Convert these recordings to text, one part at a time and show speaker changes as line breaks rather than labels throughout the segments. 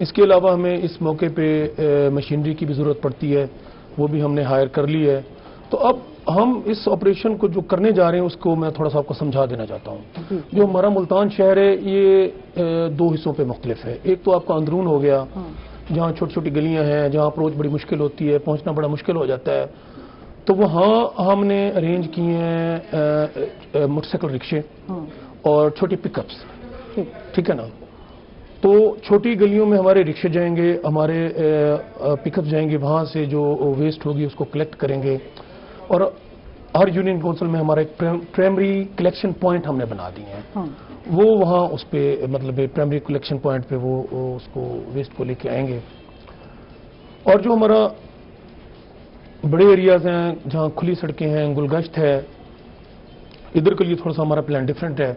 اس کے علاوہ ہمیں اس موقع پہ مشینری کی بھی ضرورت پڑتی ہے، وہ بھی ہم نے ہائر کر لی ہے. تو اب ہم اس آپریشن کو جو کرنے جا رہے ہیں اس کو میں تھوڑا سا آپ کو سمجھا دینا چاہتا ہوں. جو ہمارا ملتان شہر ہے یہ دو حصوں پہ مختلف ہے. ایک تو آپ کا اندرون ہو گیا جہاں چھوٹی چھوٹی گلیاں ہیں، جہاں اپروچ بڑی مشکل ہوتی ہے، پہنچنا بڑا مشکل ہو جاتا ہے. تو وہاں ہم نے ارینج کیے ہیں موٹر سائیکل رکشے اور چھوٹی پک اپس. ٹھیک ہے نا. تو چھوٹی گلیوں میں ہمارے رکشے جائیں گے، ہمارے پک اپ جائیں گے، وہاں سے جو ویسٹ ہوگی اس کو کلیکٹ کریں گے. اور ہر یونین کونسل میں ہمارا ایک پرائمری کلیکشن پوائنٹ ہم نے بنا دیے ہیں. وہ وہاں اس پہ مطلب پرائمری کلیکشن پوائنٹ پہ وہ اس کو ویسٹ کو لے کے آئیں گے. اور جو ہمارا بڑے ایریاز ہیں جہاں کھلی سڑکیں ہیں، گلگشت ہے، ادھر کے لیے تھوڑا سا ہمارا پلان ڈفرینٹ ہے.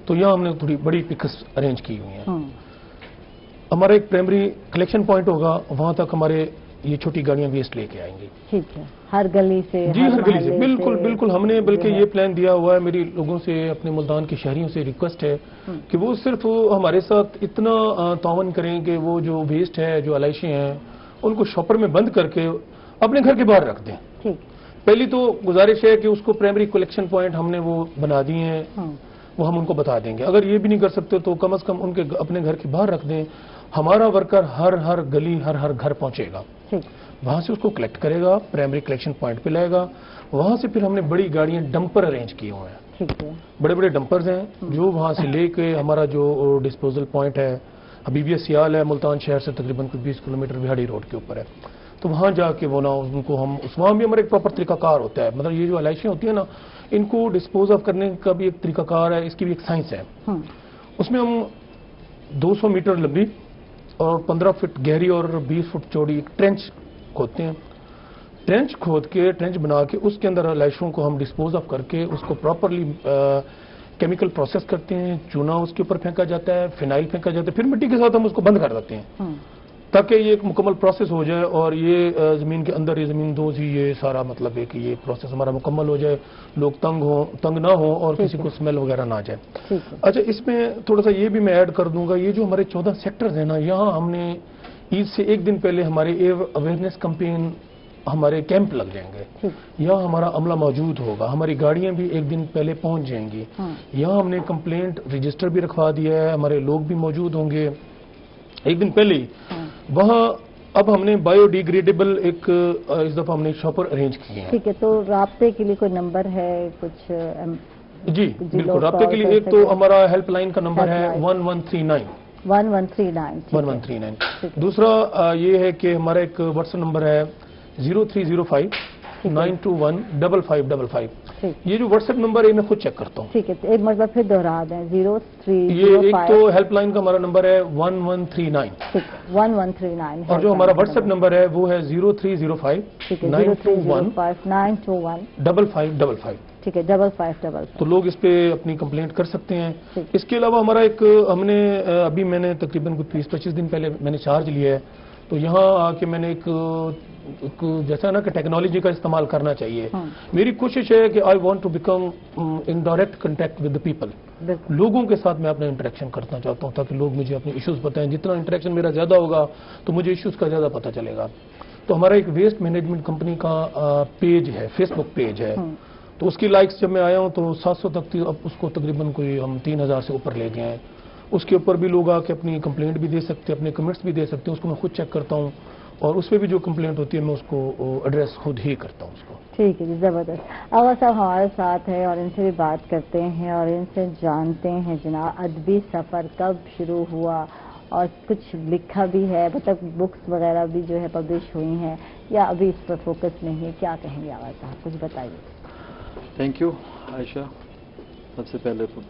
تو یہاں ہم نے تھوڑی بڑی پکس ارینج کی ہوئی ہیں. ہمارا ایک پرائمری کلیکشن پوائنٹ ہوگا، وہاں تک ہمارے یہ چھوٹی گاڑیاں ویسٹ لے کے آئیں گی.
ٹھیک ہے. ہر گلی سے؟
جی ہر گلی سے. بالکل بالکل. ہم نے بلکہ یہ پلان دیا ہوا ہے. میری لوگوں سے، اپنے ملتان کے شہریوں سے ریکویسٹ ہے کہ وہ صرف ہمارے ساتھ اتنا تعاون کریں کہ وہ جو ویسٹ ہے، جو علائشیں ہیں، ان کو شاپر میں بند کر کے اپنے گھر کے باہر رکھ دیں. پہلی تو گزارش ہے کہ اس کو پرائمری کلیکشن پوائنٹ ہم نے وہ بنا دیے ہیں، وہ ہم ان کو بتا دیں گے. اگر یہ بھی نہیں کر سکتے تو کم از کم ان کے اپنے گھر کے باہر رکھ دیں. ہمارا ورکر ہر گلی ہر گھر پہنچے گا، وہاں سے اس کو کلیکٹ کرے گا، پرائمری کلیکشن پوائنٹ پہ لائے گا. وہاں سے پھر ہم نے بڑی گاڑیاں ڈمپر ارینج کیے ہوئے ہیں. بڑے بڑے ڈمپرز ہیں جو وہاں سے لے کے ہمارا جو ڈسپوزل پوائنٹ ہے حبیبیہ سیال ہے، ملتان شہر سے تقریباً 20 کلومیٹر بہاڑی روڈ کے اوپر ہے. تو وہاں جا کے وہ نا ان کو ہم وہاں بھی ہمارا ایک پراپر طریقہ کار ہوتا ہے. مطلب یہ جو علائشیں ہوتی ہیں نا، ان کو ڈسپوز آف کرنے کا بھی ایک طریقہ کار ہے، اس کی بھی ایک سائنس ہے. اس میں ہم 200 میٹر لمبی اور 15 فٹ گہری اور 20 فٹ چوڑی ایک ٹرینچ کھودتے ہیں. ٹرینچ کھود کے، ٹرینچ بنا کے اس کے اندر علائشوں کو ہم ڈسپوز آف کر کے اس کو پراپرلی کیمیکل پروسیس کرتے ہیں. چونا اس کے اوپر پھینکا جاتا ہے، فینائل پھینکا جاتا ہے، پھر مٹی کے ساتھ ہم اس کو بند کر دیتے ہیں تاکہ یہ ایک مکمل پروسیس ہو جائے. اور یہ زمین کے اندر، یہ زمین دوز ہی یہ سارا مطلب ہے کہ یہ پروسیس ہمارا مکمل ہو جائے، لوگ تنگ نہ ہوں اور کسی کو اسمیل وغیرہ نہ جائے. اچھا، اس میں تھوڑا سا یہ بھی میں ایڈ کر دوں گا، یہ جو ہمارے 14 سیکٹرز ہیں نا، یہاں ہم نے عید سے ایک دن پہلے ہمارے اویئرنیس کمپین، ہمارے کیمپ لگ جائیں گے. یہاں ہمارا عملہ موجود ہوگا، ہماری گاڑیاں بھی ایک دن پہلے پہنچ جائیں گی. یہاں ہم نے کمپلینٹ رجسٹر بھی رکھوا دیا ہے، ہمارے لوگ بھی موجود ہوں گے ایک دن پہلے ہی. وہاں اب ہم نے بایو ڈیگریڈیبل ایک اس دفعہ ہم نے شاپر ارینج کیے ہیں.
ٹھیک ہے. تو رابطے کے لیے کوئی نمبر ہے کچھ؟
جی بالکل. رابطے کے لیے ایک تو ہمارا ہیلپ لائن کا نمبر ہے 1139. دوسرا یہ ہے کہ ہمارا ایک واٹس ایپ نمبر ہے 0305-921-5555. یہ جو واٹس ایپ نمبر ہے میں خود چیک کرتا ہوں.
ٹھیک ہے. ایک مرتبہ پھر دہرا دیں. 0305.
یہ ایک تو ہیلپ لائن کا ہمارا نمبر ہے 1139.
1139.
اور جو ہمارا واٹس ایپ نمبر ہے وہ ہے 0305-921-5555.
ٹھیک ہے. 5555.
تو لوگ اس پہ اپنی کمپلینٹ کر سکتے ہیں. اس کے علاوہ ہمارا ایک ہم نے ابھی میں نے تقریباً 20-25 دن پہلے میں نے چارج لیا ہے. تو یہاں آ کے میں نے ایک جیسا نا کہ ٹیکنالوجی کا استعمال کرنا چاہیے. میری کوشش ہے کہ I want to become in direct contact with the people. لوگوں کے ساتھ میں اپنا انٹریکشن کرنا چاہتا ہوں تاکہ لوگ مجھے اپنے ایشوز بتائیں. جتنا انٹریکشن میرا زیادہ ہوگا تو مجھے ایشوز کا زیادہ پتہ چلے گا. تو ہمارا ایک ویسٹ مینجمنٹ کمپنی کا پیج ہے، فیس بک پیج ہے. تو اس کی لائکس جب میں آیا ہوں تو 700 تک تھی. اب اس کو تقریباً کوئی ہم 3000 سے اوپر لے گئے ہیں. اس کے اوپر بھی لوگ آ کے اپنی کمپلینٹ بھی دے سکتے ہیں، اپنے کمنٹس بھی دے سکتے ہیں. اس کو میں خود چیک کرتا ہوں اور اس پہ بھی جو کمپلینٹ ہوتی ہے میں اس کو ایڈریس خود ہی کرتا ہوں اس کو.
ٹھیک ہے جی. زبردست. آغا صاحب ہمارے ساتھ ہیں اور ان سے بھی بات کرتے ہیں اور ان سے جانتے ہیں جناب ادبی سفر کب شروع ہوا اور کچھ لکھا بھی ہے، مطلب بکس وغیرہ بھی جو ہے پبلش ہوئی ہیں یا ابھی اس پر فوکس نہیں ہے. کیا کہیں گے آغا صاحب؟ کچھ بتائیے.
تھینک یو عائشہ سب سے پہلے تو.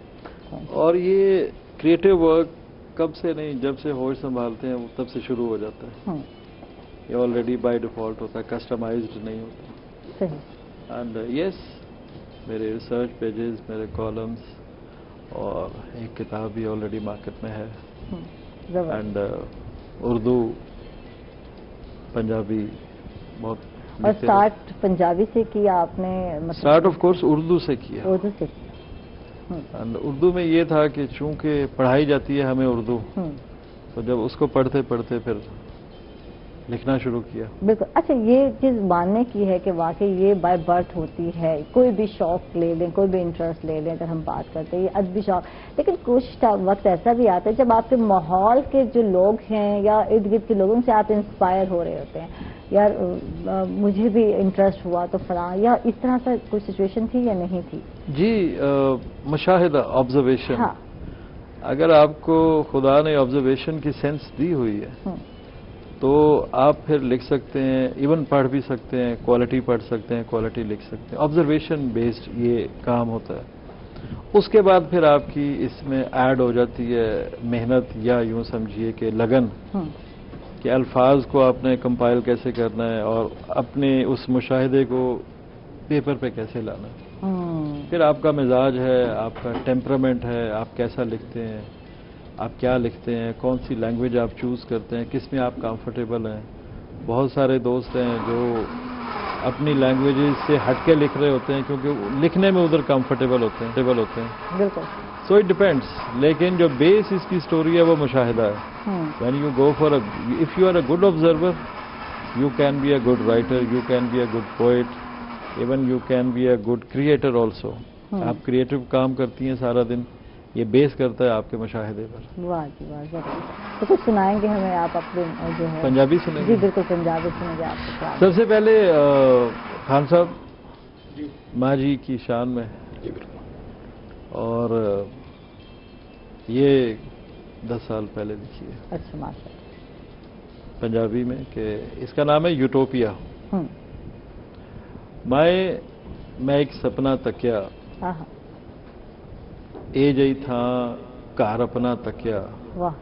اور یہ کریٹو ورک کب سے نہیں، جب سے ہوش سنبھالتے ہیں تب سے شروع ہو جاتا ہے. یہ آلریڈی بائی ڈیفالٹ ہوتا ہے، کسٹمائزڈ نہیں ہوتا. اینڈ یس، میرے ریسرچ پیجز، میرے کالمز اور ایک کتاب بھی آلریڈی مارکیٹ میں ہے. اینڈ اردو، پنجابی بہت.
اور اسٹارٹ پنجابی سے کیا آپ نے؟
اسٹارٹ آف کورس اردو سے کیا.
اردو سے
اینڈ اردو میں یہ تھا کہ چونکہ پڑھائی جاتی ہے ہمیں اردو، تو جب اس کو پڑھتے پڑھتے پھر لکھنا شروع کیا.
بالکل. اچھا یہ چیز ماننے کی ہے کہ واقعی یہ بائی برتھ ہوتی ہے. کوئی بھی شوق لے لیں, کوئی بھی انٹرسٹ لے لیں, اگر ہم بات کرتے ہیں یہ ادبی شوق, لیکن کچھ وقت ایسا بھی آتا ہے جب آپ کے ماحول کے جو لوگ ہیں یا ارد گرد کے لوگوں سے آپ انسپائر ہو رہے ہوتے ہیں, یار مجھے بھی انٹرسٹ ہوا تو فلاں, یا اس طرح سے کوئی سچویشن تھی یا نہیں تھی؟
جی مشاہدہ, آبزرویشن.
ہاں.
اگر آپ کو خدا نے آبزرویشن کی سینس دی ہوئی ہے تو آپ پھر لکھ سکتے ہیں, ایون پڑھ بھی سکتے ہیں, کوالٹی پڑھ سکتے ہیں, کوالٹی لکھ سکتے ہیں. آبزرویشن بیسڈ یہ کام ہوتا ہے. اس کے بعد پھر آپ کی اس میں ایڈ ہو جاتی ہے محنت, یا یوں سمجھیے کہ لگن, کہ الفاظ کو آپ نے کمپائل کیسے کرنا ہے اور اپنے اس مشاہدے کو پیپر پہ کیسے لانا ہے. پھر آپ کا مزاج ہے, آپ کا ٹیمپرامنٹ ہے, آپ کیسا لکھتے ہیں, آپ کیا لکھتے ہیں, کون سی لینگویج آپ چوز کرتے ہیں, کس میں آپ کمفرٹیبل ہیں. بہت سارے دوست ہیں جو اپنی لینگویجز سے ہٹ کے لکھ رہے ہوتے ہیں کیونکہ لکھنے میں ادھر کمفرٹیبل ہوتے ہیں.
بالکل.
سو اٹ ڈپینڈس, لیکن جو بیس اس کی سٹوری ہے وہ مشاہدہ ہے. When you go for if you are a good observer, you can be a good writer, you can be a good poet, even you can be a good creator also. آپ creative کام کرتی ہیں سارا دن, یہ بیس کرتا ہے آپ کے مشاہدے پر.
واہ جی واہ, تو کچھ سنائیں گے ہمیں آپ اپنے جو ہے
پنجابی سنیں
جی
گے؟
بالکل پنجابی سنیں گے آپ کو.
سب سے پہلے خان صاحب ماں جی کی شان میں, اور یہ 10 سال پہلے لکھی ہے.
اچھا ماشاء اللہ.
پنجابی میں, کہ اس کا نام ہے یوٹوپیا. میں ایک سپنا تکیا, اے جئی تھاں گھر اپنا تکیا,
واہ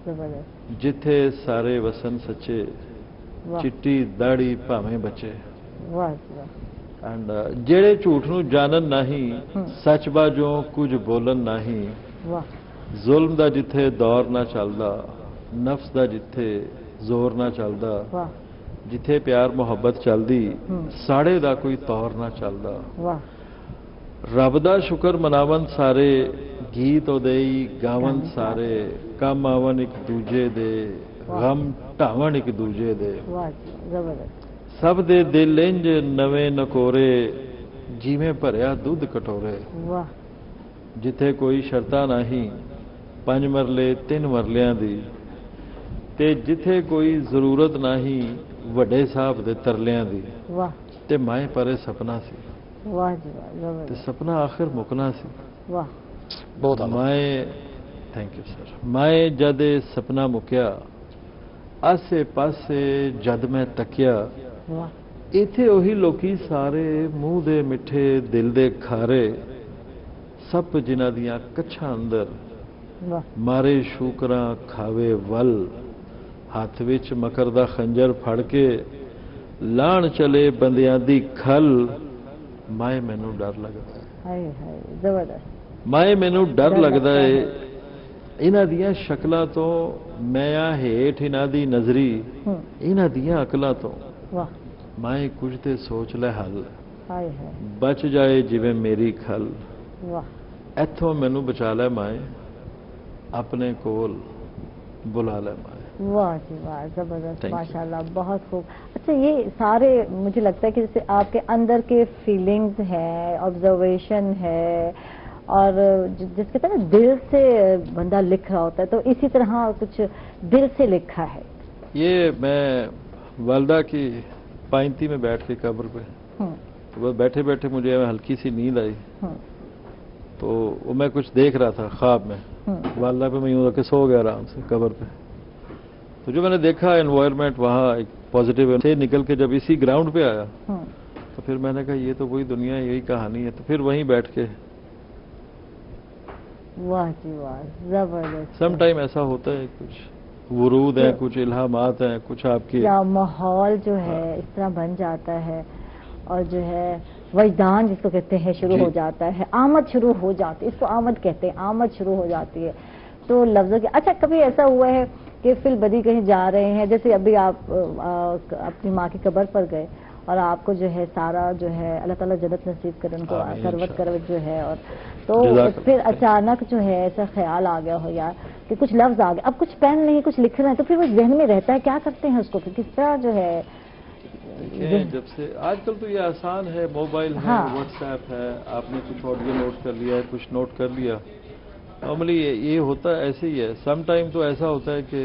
زبردست.
جتھے سارے وسن سچے,
واہ
چٹی داڑی بھاویں بچے.
واہ واہ.
اینڈ جڑے جھوٹ نو جانن نہیں, سچ باجوں کچھ بولن نہیں.
واہ.
ظلم دا جتھے دور نہ چلدا, نفس دا جتھے زور نہ چلدا,
واہ
جتھے پیار محبت چلدی, ساڑے دا کوئی طور نہ چلدا.
واہ.
رب دا شکر مناون سارے, گیت اودئی گاون سارے, کم آون ایک دوجے دے, غم ٹاون ایک دوجے دے.
واہ جی زبردست.
سب دے دل انج نویں نکورے, جیویں بھریا دودھ کٹورے.
واہ.
جتھے کوئی شرطاں نہیں, 5 مرلے 3 مرلیاں دی, تے جتھے کوئی ضرورت نہیں, وڈے صاحب دے ترلیاں دی.
واہ.
تے مائیں پرے سپنا سی,
واہ جی واہ
تے
زبردست.
سپنا آخر مکنا سی.
واہ.
بہت
مائیں, تھینک یو سر. مائیں جد سپنا مکیا, آسے پاسے جد میں تکیا,
واہ.
ایتھے اوہی لوکی سارے, منہ دے مٹھے دل دے کھارے, سپ جنہ دیاں کچھاں اندر,
واہ.
مارے شوکراں کھاوے ول, ہاتھ وچ مکر دا خنجر پھڑ کے, لان چلے بندیاں دی کھل. مائے مینوں ڈر لگدا ہے,
ہائے ہائے زبردست.
مائے مینوں ڈر لگدا ہے, انہاں دیاں شکلاں تو, میں آ ہیٹھ انہاں دی نظری, انہاں دیاں عقلاں تو,
واہ.
مائے کچھ تے سوچ لے حل,
ہائے ہائے.
بچ جائے جویں میری کھل.
واہ.
ایتھوں مینوں بچا لے مائے, اپنے کول بلا لے مائے.
واہ جی واہ زبردست.
Thank you.
ماشاء اللہ بہت خوب. اچھا یہ سارے مجھے لگتا ہے کہ جیسے آپ کے اندر کے فیلنگز ہیں, آبزرویشن ہے, اور جس کہتے ہیں نا دل سے بندہ لکھ رہا ہوتا ہے, تو اسی طرح کچھ دل سے لکھا ہے.
یہ میں والدہ کی پائنتی میں بیٹھ کے قبر پہ, تو بس بیٹھے بیٹھے مجھے ہلکی سی نیند آئی, تو وہ میں کچھ دیکھ رہا تھا خواب میں, والدہ پہ میں یوں رکھ کے سو گیا آرام سے قبر پہ. تو جو میں نے دیکھا انوائرمنٹ وہاں ایک پازیٹیو سے نکل کے جب اسی گراؤنڈ پہ آیا, تو پھر میں نے کہا یہ تو وہی دنیا ہے, یہی کہانی ہے. تو پھر وہیں بیٹھ کے,
واہ جی واہ زبردست.
سم ٹائم ایسا ہوتا ہے, کچھ ورود ہیں, کچھ الہامات ہیں, کچھ آپ کے
کیا ماحول جو ہے اس طرح بن جاتا ہے, اور جو ہے وجدان جس کو کہتے ہیں شروع ہو جاتا ہے, آمد شروع ہو جاتی ہے, اس کو آمد کہتے ہیں, آمد شروع ہو جاتی ہے. تو لفظوں کی. اچھا کبھی ایسا ہوا ہے کہ فی البدی کہیں جا رہے ہیں, جیسے ابھی آپ اپنی ماں کی قبر پر گئے اور آپ کو جو ہے سارا جو ہے اللہ تعالیٰ جنت نصیب کرے ان کو کروٹ کروٹ جو ہے. اور تو پھر اچانک جو ہے ایسا خیال آ گیا ہو یار کہ کچھ لفظ آ گئے, اب کچھ پین نہیں کچھ لکھ رہے ہیں, تو پھر وہ ذہن میں رہتا ہے, کیا کرتے ہیں اس کو, کہ کس طرح جو ہے.
جب سے آج کل تو یہ آسان ہے, موبائل ہے, واٹس ایپ ہے, آپ نے کچھ آڈیو نوٹ کر لیا ہے, کچھ نوٹ کر لیا. نارملی یہ ہوتا ہے ایسے ہی ہے. سم ٹائم تو ایسا ہوتا ہے کہ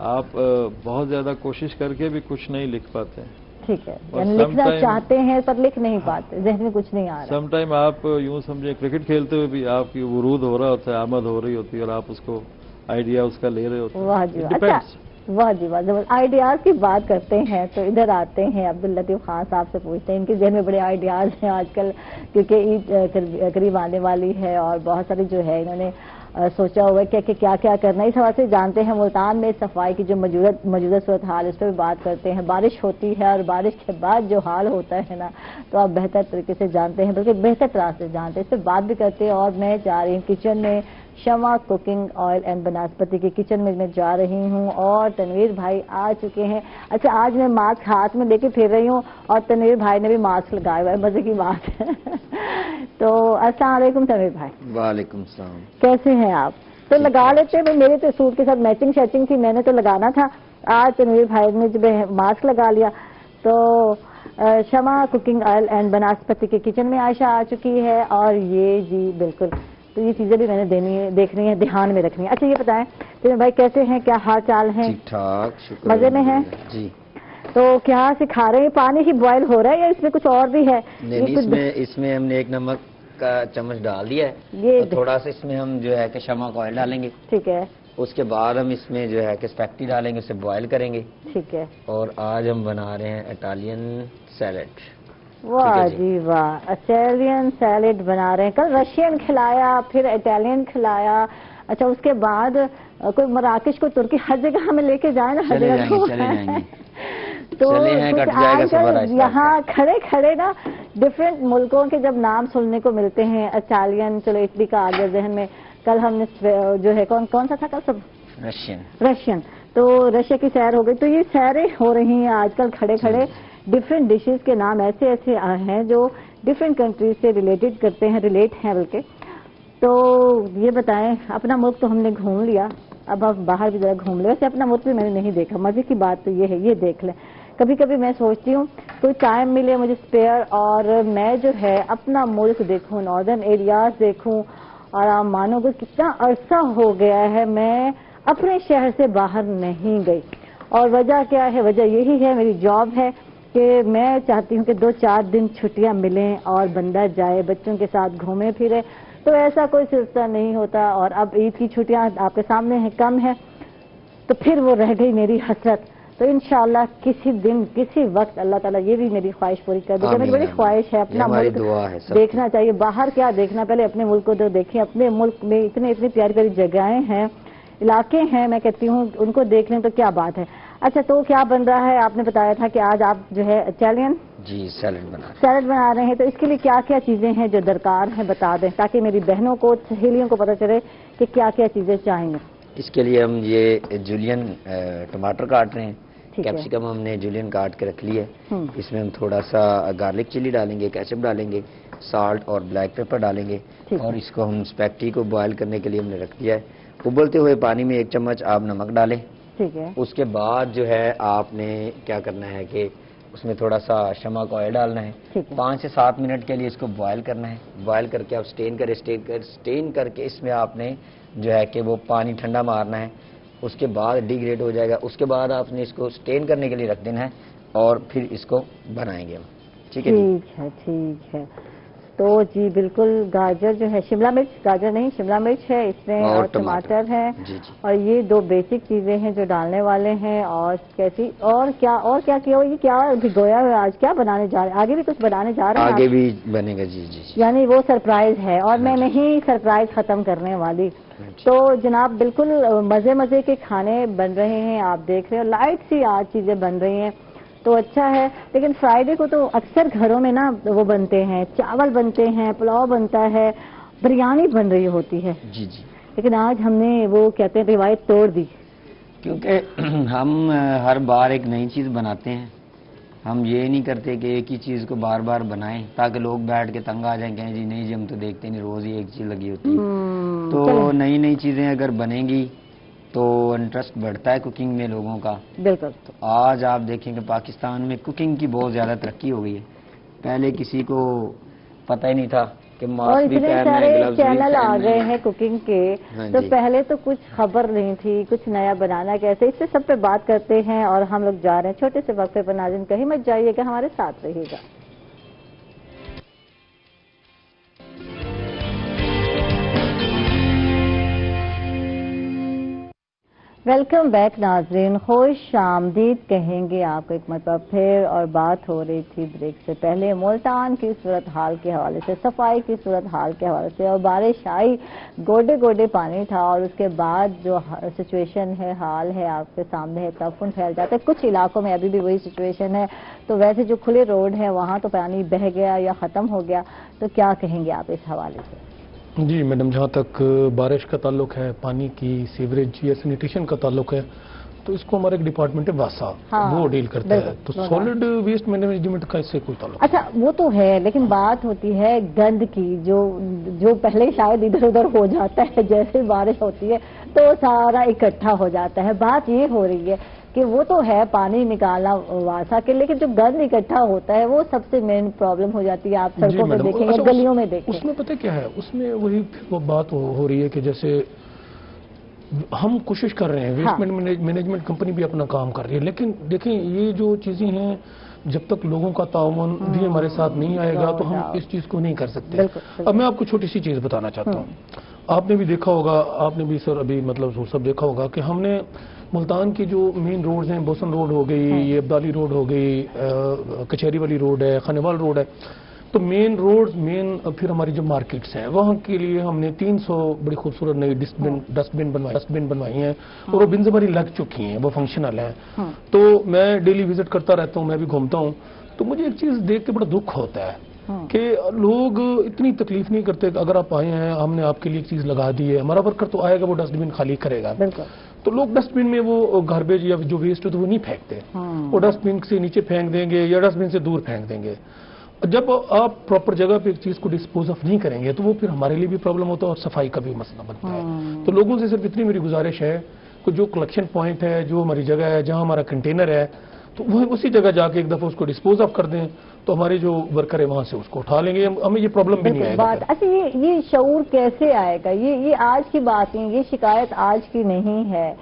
آپ بہت زیادہ کوشش کر کے بھی کچھ نہیں لکھ پاتے ہیں.
ٹھیک ہے, یعنی لکھنا چاہتے ہیں پر لکھ نہیں پاتے, ذہن میں کچھ نہیں آ رہا.
سم ٹائم آپ یوں سمجھیں کرکٹ کھیلتے ہوئے بھی آپ کی ورود ہو رہا ہوتا ہے, آمد ہو رہی ہوتی ہے, اور آپ اس کو آئیڈیا اس کا لے رہے ہوتے ہیں.
واہ جی اچھا, واہ جی واہ. جب آئیڈیاز کی بات کرتے ہیں تو ادھر آتے ہیں عبداللطیف خان صاحب سے پوچھتے ہیں, ان کے ذہن میں بڑے آئیڈیاز ہیں آج کل, کیونکہ عید قریب آنے والی ہے اور بہت ساری جو ہے انہوں نے سوچا ہوا ہے کہ کیا کیا کرنا ہے. اس حوالے سے جانتے ہیں ملتان میں صفائی کی جو موجودہ صورتحال, اس پہ بھی بات کرتے ہیں. بارش ہوتی ہے اور بارش کے بعد جو حال ہوتا ہے نا, تو آپ بہتر طریقے سے جانتے ہیں, بلکہ بہتر طرح سے جانتے ہیں. اس پہ بات بھی کرتے ہیں. اور میں جا رہی ہوں کچن میں, شمع کوکنگ آئل اینڈ بناسپتی کے کچن میں میں جا رہی ہوں, اور تنویر بھائی آ چکے ہیں. اچھا, آج میں ماسک ہاتھ میں لے کے پھر رہی ہوں اور تنویر بھائی نے بھی ماسک لگایا ہوا ہے, مزے کی بات ہے. تو السلام علیکم تنویر بھائی.
وعلیکم السلام.
کیسے ہیں آپ؟ تو لگا لیتے ہیں, میرے تو سوٹ کے ساتھ میچنگ شیچنگ تھی, میں نے تو لگانا تھا. آج تنویر بھائی نے جب ماسک لگا لیا. تو شمع کوکنگ آئل اینڈ بناسپتی کے کچن میں عائشہ آ چکی ہے, اور یہ جی بالکل, تو یہ چیزیں بھی میں نے دیکھنی ہے, دھیان میں رکھنی ہے. اچھا یہ بتائیں تنویر بھائی کیسے ہیں, کیا حال چال ہیں؟
ٹھیک ٹھاک, شکر,
مزے میں ہیں
جی.
تو کیا سکھا رہے ہیں, پانی ہی بوائل ہو رہا ہے یا اس میں کچھ اور بھی ہے؟
اس میں ہم نے ایک نمک کا چمچ ڈال دیا ہے, اور تھوڑا سا اس میں ہم جو ہے کہ شمع کا آئل ڈالیں گے.
ٹھیک ہے.
اس کے بعد ہم اس میں جو ہے کہ اسپیگٹی ڈالیں گے, اسے بوائل کریں گے.
ٹھیک ہے.
اور آج ہم بنا رہے ہیں اٹالین سیلڈ.
واہ جی واہ, اٹالین سیلڈ بنا رہے ہیں. کل رشین کھلایا, پھر اٹالین کھلایا. اچھا, اس کے بعد کوئی مراکش کو ترکی, ہر جگہ ہمیں لے کے جائیں نا, ہر جگہ. تو آج کل یہاں کھڑے کھڑے نا ڈفرینٹ ملکوں کے جب نام سننے کو ملتے ہیں, اٹالین, چلو اٹلی کا آگے ذہن میں, کل ہم نے جو ہے کون سا تھا کل سب, رشین, تو رشیا کی سیر ہو گئی. تو یہ سیریں ہو رہی ہیں آج کل کھڑے کھڑے, ڈفرینٹ ڈشز کے نام ایسے ایسے ہیں جو ڈفرینٹ کنٹریز سے ریلیٹڈ کرتے ہیں, ریلیٹ ہیں بلکہ. تو یہ بتائیں, اپنا ملک تو ہم نے گھوم لیا, اب آپ باہر بھی ذرا گھوم لیں. ویسے اپنا ملک بھی میں نے نہیں دیکھا, مزے کی بات تو یہ ہے, یہ دیکھ لیں. کبھی کبھی میں سوچتی ہوں کوئی ٹائم ملے مجھے اسپیئر, اور میں جو ہے اپنا ملک دیکھوں, ناردرن ایریاز دیکھوں. اور آپ مانو گے کتنا عرصہ ہو گیا ہے میں اپنے شہر سے باہر نہیں گئی. اور وجہ کیا ہے؟ وجہ یہی ہے, میری جاب ہے کہ میں چاہتی ہوں کہ 2-4 دن چھٹیاں ملیں اور بندہ جائے, بچوں کے ساتھ گھومے پھرے. تو ایسا کوئی سلسلہ نہیں ہوتا. اور اب عید کی چھٹیاں آپ کے سامنے ہیں, کم ہے, تو پھر وہ رہ گئی میری حسرت. تو انشاءاللہ کسی دن کسی وقت اللہ تعالیٰ یہ بھی میری خواہش پوری کر دے گا. میری بڑی خواہش ہے, اپنا ملک دیکھنا چاہیے. باہر کیا دیکھنا, پہلے اپنے ملک کو تو دیکھیں. اپنے ملک میں اتنی پیاری پیاری جگہیں ہیں, علاقے ہیں, میں کہتی ہوں ان کو دیکھ لیں تو کیا بات ہے. اچھا, تو کیا بن رہا ہے؟ آپ نے بتایا تھا کہ آج آپ جو ہے اٹالین سیلڈ بنا رہے ہیں. تو اس کے لیے کیا کیا چیزیں ہیں جو درکار ہیں بتا دیں, تاکہ میری بہنوں کو, سہیلیوں کو پتہ چلے کہ کیا کیا چیزیں چاہیں گے.
اس کے لیے ہم یہ جولین ٹماٹر کاٹ رہے ہیں, کیپسیکم ہم نے جولین کاٹ کے رکھ لی ہے. اس میں ہم تھوڑا سا گارلک چلی ڈالیں گے, کیچپ ڈالیں گے, سالٹ اور بلیک پیپر ڈالیں گے. اور اس کو ہم اسپیگٹی کو بوائل کرنے کے لیے ہم نے رکھ دیا ہے. ابلتے ہوئے پانی میں 1 چمچ آپ نمک ڈالیں.
ٹھیک ہے. اس
کے بعد جو ہے آپ نے کیا کرنا ہے کہ اس میں تھوڑا سا شمع کا آئل ڈالنا ہے. 5 سے 7 منٹ کے لیے اس کو بوائل کرنا ہے. بوائل کر کے آپ سٹین کر کے اس میں آپ نے جو ہے کہ وہ پانی ٹھنڈا مارنا ہے. اس کے بعد ڈیگریڈ ہو جائے گا. اس کے بعد آپ نے اس کو سٹین کرنے کے لیے رکھ دینا ہے, اور پھر اس کو بنائیں گے ہم. ٹھیک ہے,
ٹھیک ہے. تو جی بالکل, گاجر جو ہے, شملہ مرچ, گاجر نہیں شملہ مرچ ہے اس میں, اور ٹماٹر ہے. اور یہ 2 بیسک چیزیں ہیں جو ڈالنے والے ہیں. اور کیسی اور کیا کیا یہ کیا بھگویا ہوا, آج کیا بنانے جا رہے ہیں؟ آگے بھی کچھ بنانے جا رہے ہیں؟
آگے بھی بنے گا. جی.
یعنی وہ سرپرائز ہے, اور میں نہیں سرپرائز ختم کرنے والی. تو جناب بالکل مزے کے کھانے بن رہے ہیں, آپ دیکھ رہے ہیں, لائٹ سی آج چیزیں بن رہی ہیں. تو اچھا ہے. لیکن فرائیڈے کو تو اکثر گھروں میں نا وہ بنتے ہیں, چاول بنتے ہیں, پلاؤ بنتا ہے, بریانی بن رہی ہوتی ہے.
جی.
لیکن آج ہم نے وہ کہتے ہیں روایت توڑ دی,
کیونکہ ہم ہر بار ایک نئی چیز بناتے ہیں. ہم یہ نہیں کرتے کہ ایک ہی چیز کو بار بار بنائیں تاکہ لوگ بیٹھ کے تنگ آ جائیں، کہیں جی نہیں جی ہم تو دیکھتے نہیں، روز ہی ایک چیز لگی ہوتی ہے۔ تو نئی نئی چیزیں اگر بنیں گی تو انٹرسٹ بڑھتا ہے کوکنگ میں لوگوں کا۔
بالکل۔
تو آج آپ دیکھیں کہ پاکستان میں کوکنگ کی بہت زیادہ ترقی ہو گئی ہے، پہلے کسی کو پتہ ہی نہیں تھا کہ
اور
ماسک بھی
اتنے
پہننا
سارے
ہے، گلوز بھی
چینل آ
پہننا
گئے
ہے۔
ہیں کوکنگ کے،
ہاں
تو
جی۔
پہلے تو کچھ خبر نہیں تھی، کچھ نیا بنانا کیسے، اس سے سب پہ بات کرتے ہیں اور ہم لوگ جا رہے ہیں چھوٹے سے وقفے پر۔ ناظرین کہیں مت جائیے گا، ہمارے ساتھ رہیے گا۔ ویلکم بیک ناظرین، خوش آمدید کہیں گے آپ کو ایک مرتبہ پھر، اور بات ہو رہی تھی بریک سے پہلے ملتان کی صورتحال کے حوالے سے، صفائی کی صورتحال کے حوالے سے، اور بارش آئی، گوڈے گوڈے پانی تھا، اور اس کے بعد جو سچویشن ہے، حال ہے آپ کے سامنے ہے، تفن پھیل جاتا ہے۔ کچھ علاقوں میں ابھی بھی وہی سچویشن ہے، تو ویسے جو کھلے روڈ ہیں وہاں تو پانی بہہ گیا یا ختم ہو گیا، تو کیا کہیں گے آپ اس حوالے سے؟
جی میڈم، جہاں تک بارش کا تعلق ہے، پانی کی سیوریج یا سینیٹیشن کا تعلق ہے، تو اس کو ہمارا ایک ڈپارٹمنٹ ہے واسا، وہ ڈیل کرتا ہے، تو سالڈ ویسٹ مینجمنٹ کا اس سے کوئی تعلق
اچھا وہ تو ہے، لیکن بات ہوتی ہے گند کی، جو پہلے شاید ادھر ادھر ہو جاتا ہے، جیسے بارش ہوتی ہے تو سارا اکٹھا ہو جاتا ہے۔ بات یہ ہو رہی ہے کہ وہ تو ہے پانی نکالنا واسا کے، لیکن جو گند اکٹھا ہوتا ہے وہ سب سے مین پرابلم ہو جاتی ہے۔ آپ سڑکوں پہ دیکھیں یا گلیوں میں دیکھیں،
اس میں پتہ کیا ہے، اس میں وہی وہ بات ہو رہی ہے کہ جیسے ہم کوشش کر رہے ہیں، ویسٹ مینجمنٹ کمپنی بھی اپنا کام کر رہی ہے، لیکن دیکھیں یہ جو چیزیں ہیں جب تک لوگوں کا تعاون بھی ہمارے ساتھ نہیں آئے گا تو ہم اس چیز کو نہیں کر سکتے۔ اب میں آپ کو چھوٹی سی چیز بتانا چاہتا ہوں، آپ نے بھی دیکھا ہوگا، آپ نے بھی سر ابھی مطلب سب دیکھا ہوگا کہ ہم نے ملتان کی جو مین روڈز ہیں، بوسن روڈ ہو گئی، یہ ابدالی روڈ ہو گئی، کچہری والی روڈ ہے، خانیوال روڈ ہے، تو مین روڈز، پھر ہماری جو مارکیٹس ہیں وہاں کے لیے ہم نے 300 بڑی خوبصورت نئی ڈسٹ بن بنوائی ہیں، اور وہ بنز ہماری لگ چکی ہیں، وہ فنکشنل ہیں۔ تو میں ڈیلی وزٹ کرتا رہتا ہوں، میں بھی گھومتا ہوں، تو مجھے ایک چیز دیکھ کے بڑا دکھ ہوتا ہے کہ لوگ اتنی تکلیف نہیں کرتے کہ اگر آپ آئے ہیں، ہم نے آپ کے لیے ایک چیز لگا دی ہے، ہمارا ورکر تو آئے گا، وہ ڈسٹ بن خالی کرے گا، تو لوگ ڈسٹ بن میں وہ گاربیج یا جو ویسٹ ہے تو وہ نہیں پھینکتے، وہ ڈسٹ بن سے نیچے پھینک دیں گے یا ڈسٹ بن سے دور پھینک دیں گے۔ جب آپ پراپر جگہ پہ ایک چیز کو ڈسپوز آف نہیں کریں گے تو وہ پھر ہمارے لیے بھی پرابلم ہوتا ہے اور صفائی کا بھی مسئلہ بنتا ہے۔ تو لوگوں سے صرف اتنی میری گزارش ہے کہ جو کلیکشن پوائنٹ ہے، جو ہماری جگہ ہے، جہاں ہمارا کنٹینر ہے، تو وہ اسی جگہ جا کے ایک دفعہ اس کو ڈسپوز آف کر دیں، تو ہمارے جو ورکر ہے وہاں سے اس کو اٹھا لیں گے، ہمیں یہ پرابلم بھی نہیں آئے گا۔
اچھا یہ شعور کیسے آئے گا؟ یہ آج کی بات نہیں، یہ شکایت آج کی نہیں ہے۔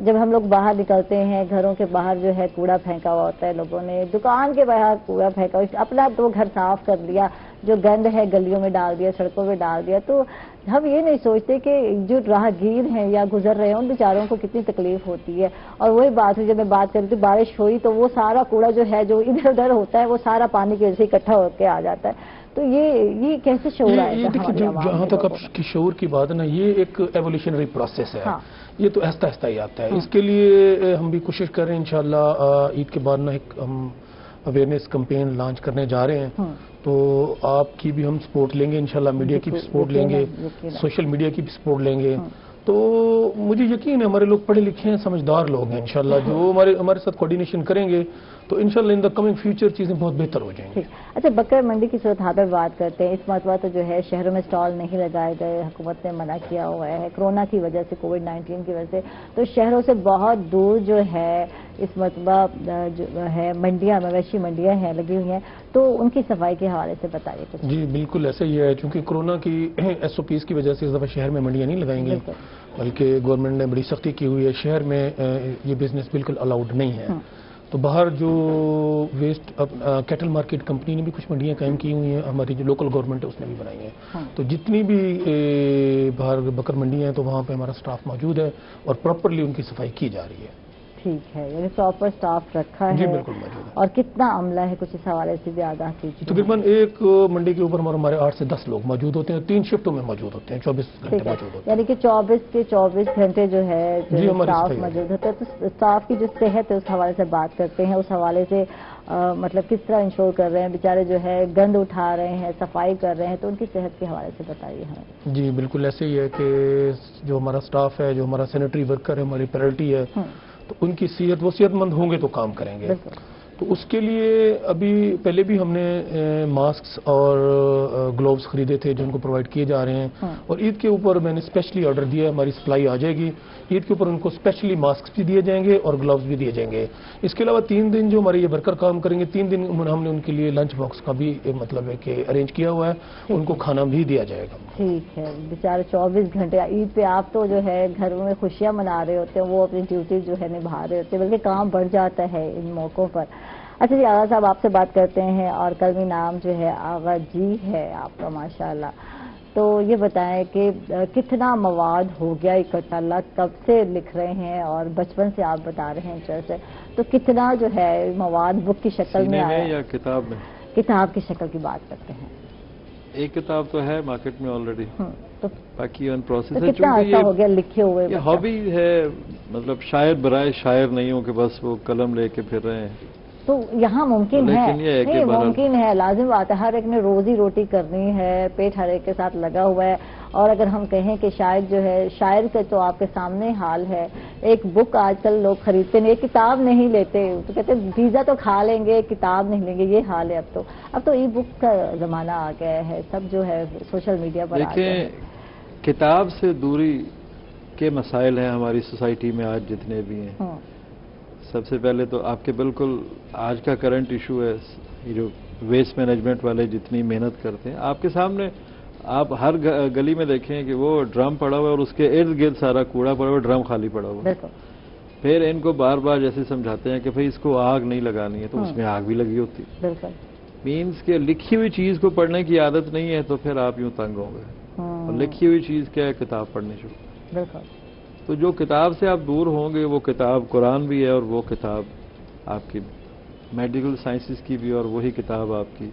جب ہم لوگ باہر نکلتے ہیں، گھروں کے باہر جو ہے کوڑا پھینکا ہوا ہوتا ہے، لوگوں نے دکان کے باہر کوڑا پھینکا، اپنا تو گھر صاف کر لیا، جو گند ہے گلیوں میں ڈال دیا، سڑکوں میں ڈال دیا، تو ہم یہ نہیں سوچتے کہ جو راہگیر ہیں یا گزر رہے ہیں ان بیچاروں کو کتنی تکلیف ہوتی ہے۔ اور وہی بات ہوئی، جب میں بات کر رہی تھی بارش ہوئی تو وہ سارا کوڑا جو ہے جو ادھر ادھر ہوتا ہے وہ سارا پانی کی وجہ سے اکٹھا ہو کے آ جاتا ہے، تو یہ کیسے شعور آئے گا؟
جہاں تک اب کی شعور کی بات ہے نا، یہ ایک ایولیوشنری پروسیس ہے، یہ تو آہستہ آہستہ ہی آتا ہے۔ اس کے لیے ہم بھی کوشش کر رہے ہیں، انشاءاللہ عید کے بعد نا ایک ہم اویئرنیس کمپین لانچ کرنے جا رہے ہیں، تو آپ کی بھی ہم سپورٹ لیں گے انشاءاللہ، میڈیا کی بھی سپورٹ لیں گے، سوشل میڈیا کی بھی سپورٹ لیں گے۔ تو مجھے یقین ہے ہمارے لوگ پڑھے لکھے ہیں، سمجھدار لوگ ہیں، انشاءاللہ جو ہمارے ساتھ کوارڈینیشن کریں گے تو انشاءاللہ ان دا کمنگ فیوچر چیزیں بہت بہتر ہو جائیں گی۔
اچھا بکر منڈی کی صورتحال پر بات کرتے ہیں، اس مرتبہ تو جو ہے شہروں میں سٹال نہیں لگائے گئے، حکومت نے منع کیا ہوا ہے کرونا کی وجہ سے، کووڈ-19 کی وجہ سے، تو شہروں سے بہت دور جو ہے اس مرتبہ جو ہے منڈیاں، مویشی منڈیاں ہیں لگی ہوئی ہیں، تو ان کی صفائی کے حوالے سے بتائیے کچھ۔
جی بالکل ایسا ہی ہے، چونکہ کرونا کی SOPs کی وجہ سے اس دفعہ شہر میں منڈیاں نہیں لگائیں گے، بلکہ گورنمنٹ نے بڑی سختی کی ہوئی ہے، شہر میں یہ بزنس بالکل الاؤڈ نہیں ہے۔ تو باہر جو ویسٹ کیٹل مارکیٹ کمپنی نے بھی کچھ منڈیاں قائم کی ہوئی ہیں، ہماری جو لوکل گورنمنٹ ہے اس نے بھی بنائی ہیں، تو جتنی بھی باہر بکر منڈیاں ہیں تو وہاں پہ ہمارا سٹاف موجود ہے اور پراپرلی ان کی صفائی کی جا رہی ہے۔
ٹھیک ہے، یعنی پراپر سٹاف رکھا ہے؟
جی بالکل موجود ہے۔
اور کتنا عملہ ہے، کچھ اس حوالے سے بھی آگاہ کیجیے۔
تقریباً ایک منڈی کے اوپر ہمارے 8 سے 10 لوگ موجود ہوتے ہیں، 3 شفٹوں میں موجود ہوتے ہیں، 24 گھنٹے موجود ہوتے ہیں،
یعنی کہ 24 کے 24 گھنٹے جو ہے سٹاف موجود ہوتا ہے۔ تو سٹاف کی جو صحت ہے اس حوالے سے بات کرتے ہیں، اس حوالے سے مطلب کس طرح انشور کر رہے ہیں، بیچارے جو ہے گند اٹھا رہے ہیں، صفائی کر رہے ہیں، تو ان کی صحت کے حوالے سے بتائیے ہمیں۔
جی بالکل ایسے ہی ہے کہ جو ہمارا سٹاف ہے، جو ہمارا سینیٹری ورکر ہے، ہماری پرائرٹی ہے، تو ان کی صحت، وہ صحت مند ہوں گے تو کام کریں گے۔ تو اس کے لیے ابھی پہلے بھی ہم نے ماسکس اور گلوز خریدے تھے جو ان کو پرووائڈ کیے جا رہے ہیں، اور عید کے اوپر میں نے اسپیشلی آرڈر دیا ہے، ہماری سپلائی آ جائے گی عید کے اوپر، ان کو اسپیشلی ماسکس بھی دیے جائیں گے اور گلوز بھی دیے جائیں گے۔ اس کے علاوہ 3 دن جو ہمارے یہ ورکر کام کریں گے، 3 دن ہم نے ان کے لیے لنچ باکس کا بھی مطلب ہے کہ ارینج کیا ہوا ہے، ان کو کھانا بھی دیا جائے گا۔
ٹھیک ہے، بیچارے 24 گھنٹے عید پہ آپ تو جو ہے گھروں میں خوشیاں منا رہے ہوتے ہیں، وہ اپنی ڈیوٹی جو ہے نبھا رہے ہوتے ہیں، بلکہ کام بڑھ جاتا ہے ان موقعوں پر۔ اچھا جی، آغا صاحب آپ سے بات کرتے ہیں، اور قلمی نام جو ہے آغا جی ہے آپ کا ماشاءاللہ، تو یہ بتائیں کہ کتنا مواد ہو گیا اکٹھا، اللہ کب سے لکھ رہے ہیں اور بچپن سے آپ بتا رہے ہیں جیسے، تو کتنا جو ہے مواد بک کی شکل میں آیا
یا کتاب میں؟
کتاب کی شکل کی بات کرتے ہیں۔
ایک کتاب تو ہے مارکیٹ میں آلریڈی،
تو
باقی ان پروسیس ہے،
کتنا عرصہ ہو گیا لکھے ہوئے؟
یہ ہابی ہے، مطلب شاعر برائے شاعر نہیں ہوں کہ بس وہ قلم لے کے پھر رہے ہیں۔
تو یہاں ممکن ہے، نہیں ممکن ہے، لازم بات ہے، ہر ایک نے روزی روٹی کرنی ہے، پیٹ ہر ایک کے ساتھ لگا ہوا ہے، اور اگر ہم کہیں کہ شاعر جو ہے، شاعر کا تو آپ کے سامنے حال ہے، ایک بک آج کل لوگ خریدتے نہیں، ایک کتاب نہیں لیتے، تو کہتے ہیں پیزا تو کھا لیں گے کتاب نہیں لیں گے، یہ حال ہے اب تو ای بک کا زمانہ آ گیا ہے، سب جو ہے سوشل میڈیا پر آ گیا ہے۔
دیکھیں، کتاب سے دوری کے مسائل ہیں ہماری سوسائٹی میں آج جتنے بھی ہیں۔ سب سے پہلے تو آپ کے بالکل آج کا کرنٹ ایشو ہے، یہ جو ویسٹ مینجمنٹ والے جتنی محنت کرتے ہیں، آپ کے سامنے آپ ہر گلی میں دیکھیں کہ وہ ڈرم پڑا ہوا ہے اور اس کے ارد گرد سارا کوڑا پڑا ہوا، ڈرم خالی پڑا ہوا ہے۔ پھر ان کو بار بار جیسے سمجھاتے ہیں کہ بھئی اس کو آگ نہیں لگانی ہے، تو اس میں آگ بھی لگی ہوتی ہے۔ مینس کہ لکھی ہوئی چیز کو پڑھنے کی عادت نہیں ہے تو پھر آپ یوں تنگ ہوں گے، اور لکھی ہوئی چیز کیا ہے؟ کتاب پڑھنی شروع۔ تو جو کتاب سے آپ دور ہوں گے، وہ کتاب قرآن بھی ہے، اور وہ کتاب آپ کی میڈیکل سائنسز کی بھی، اور وہی کتاب آپ کی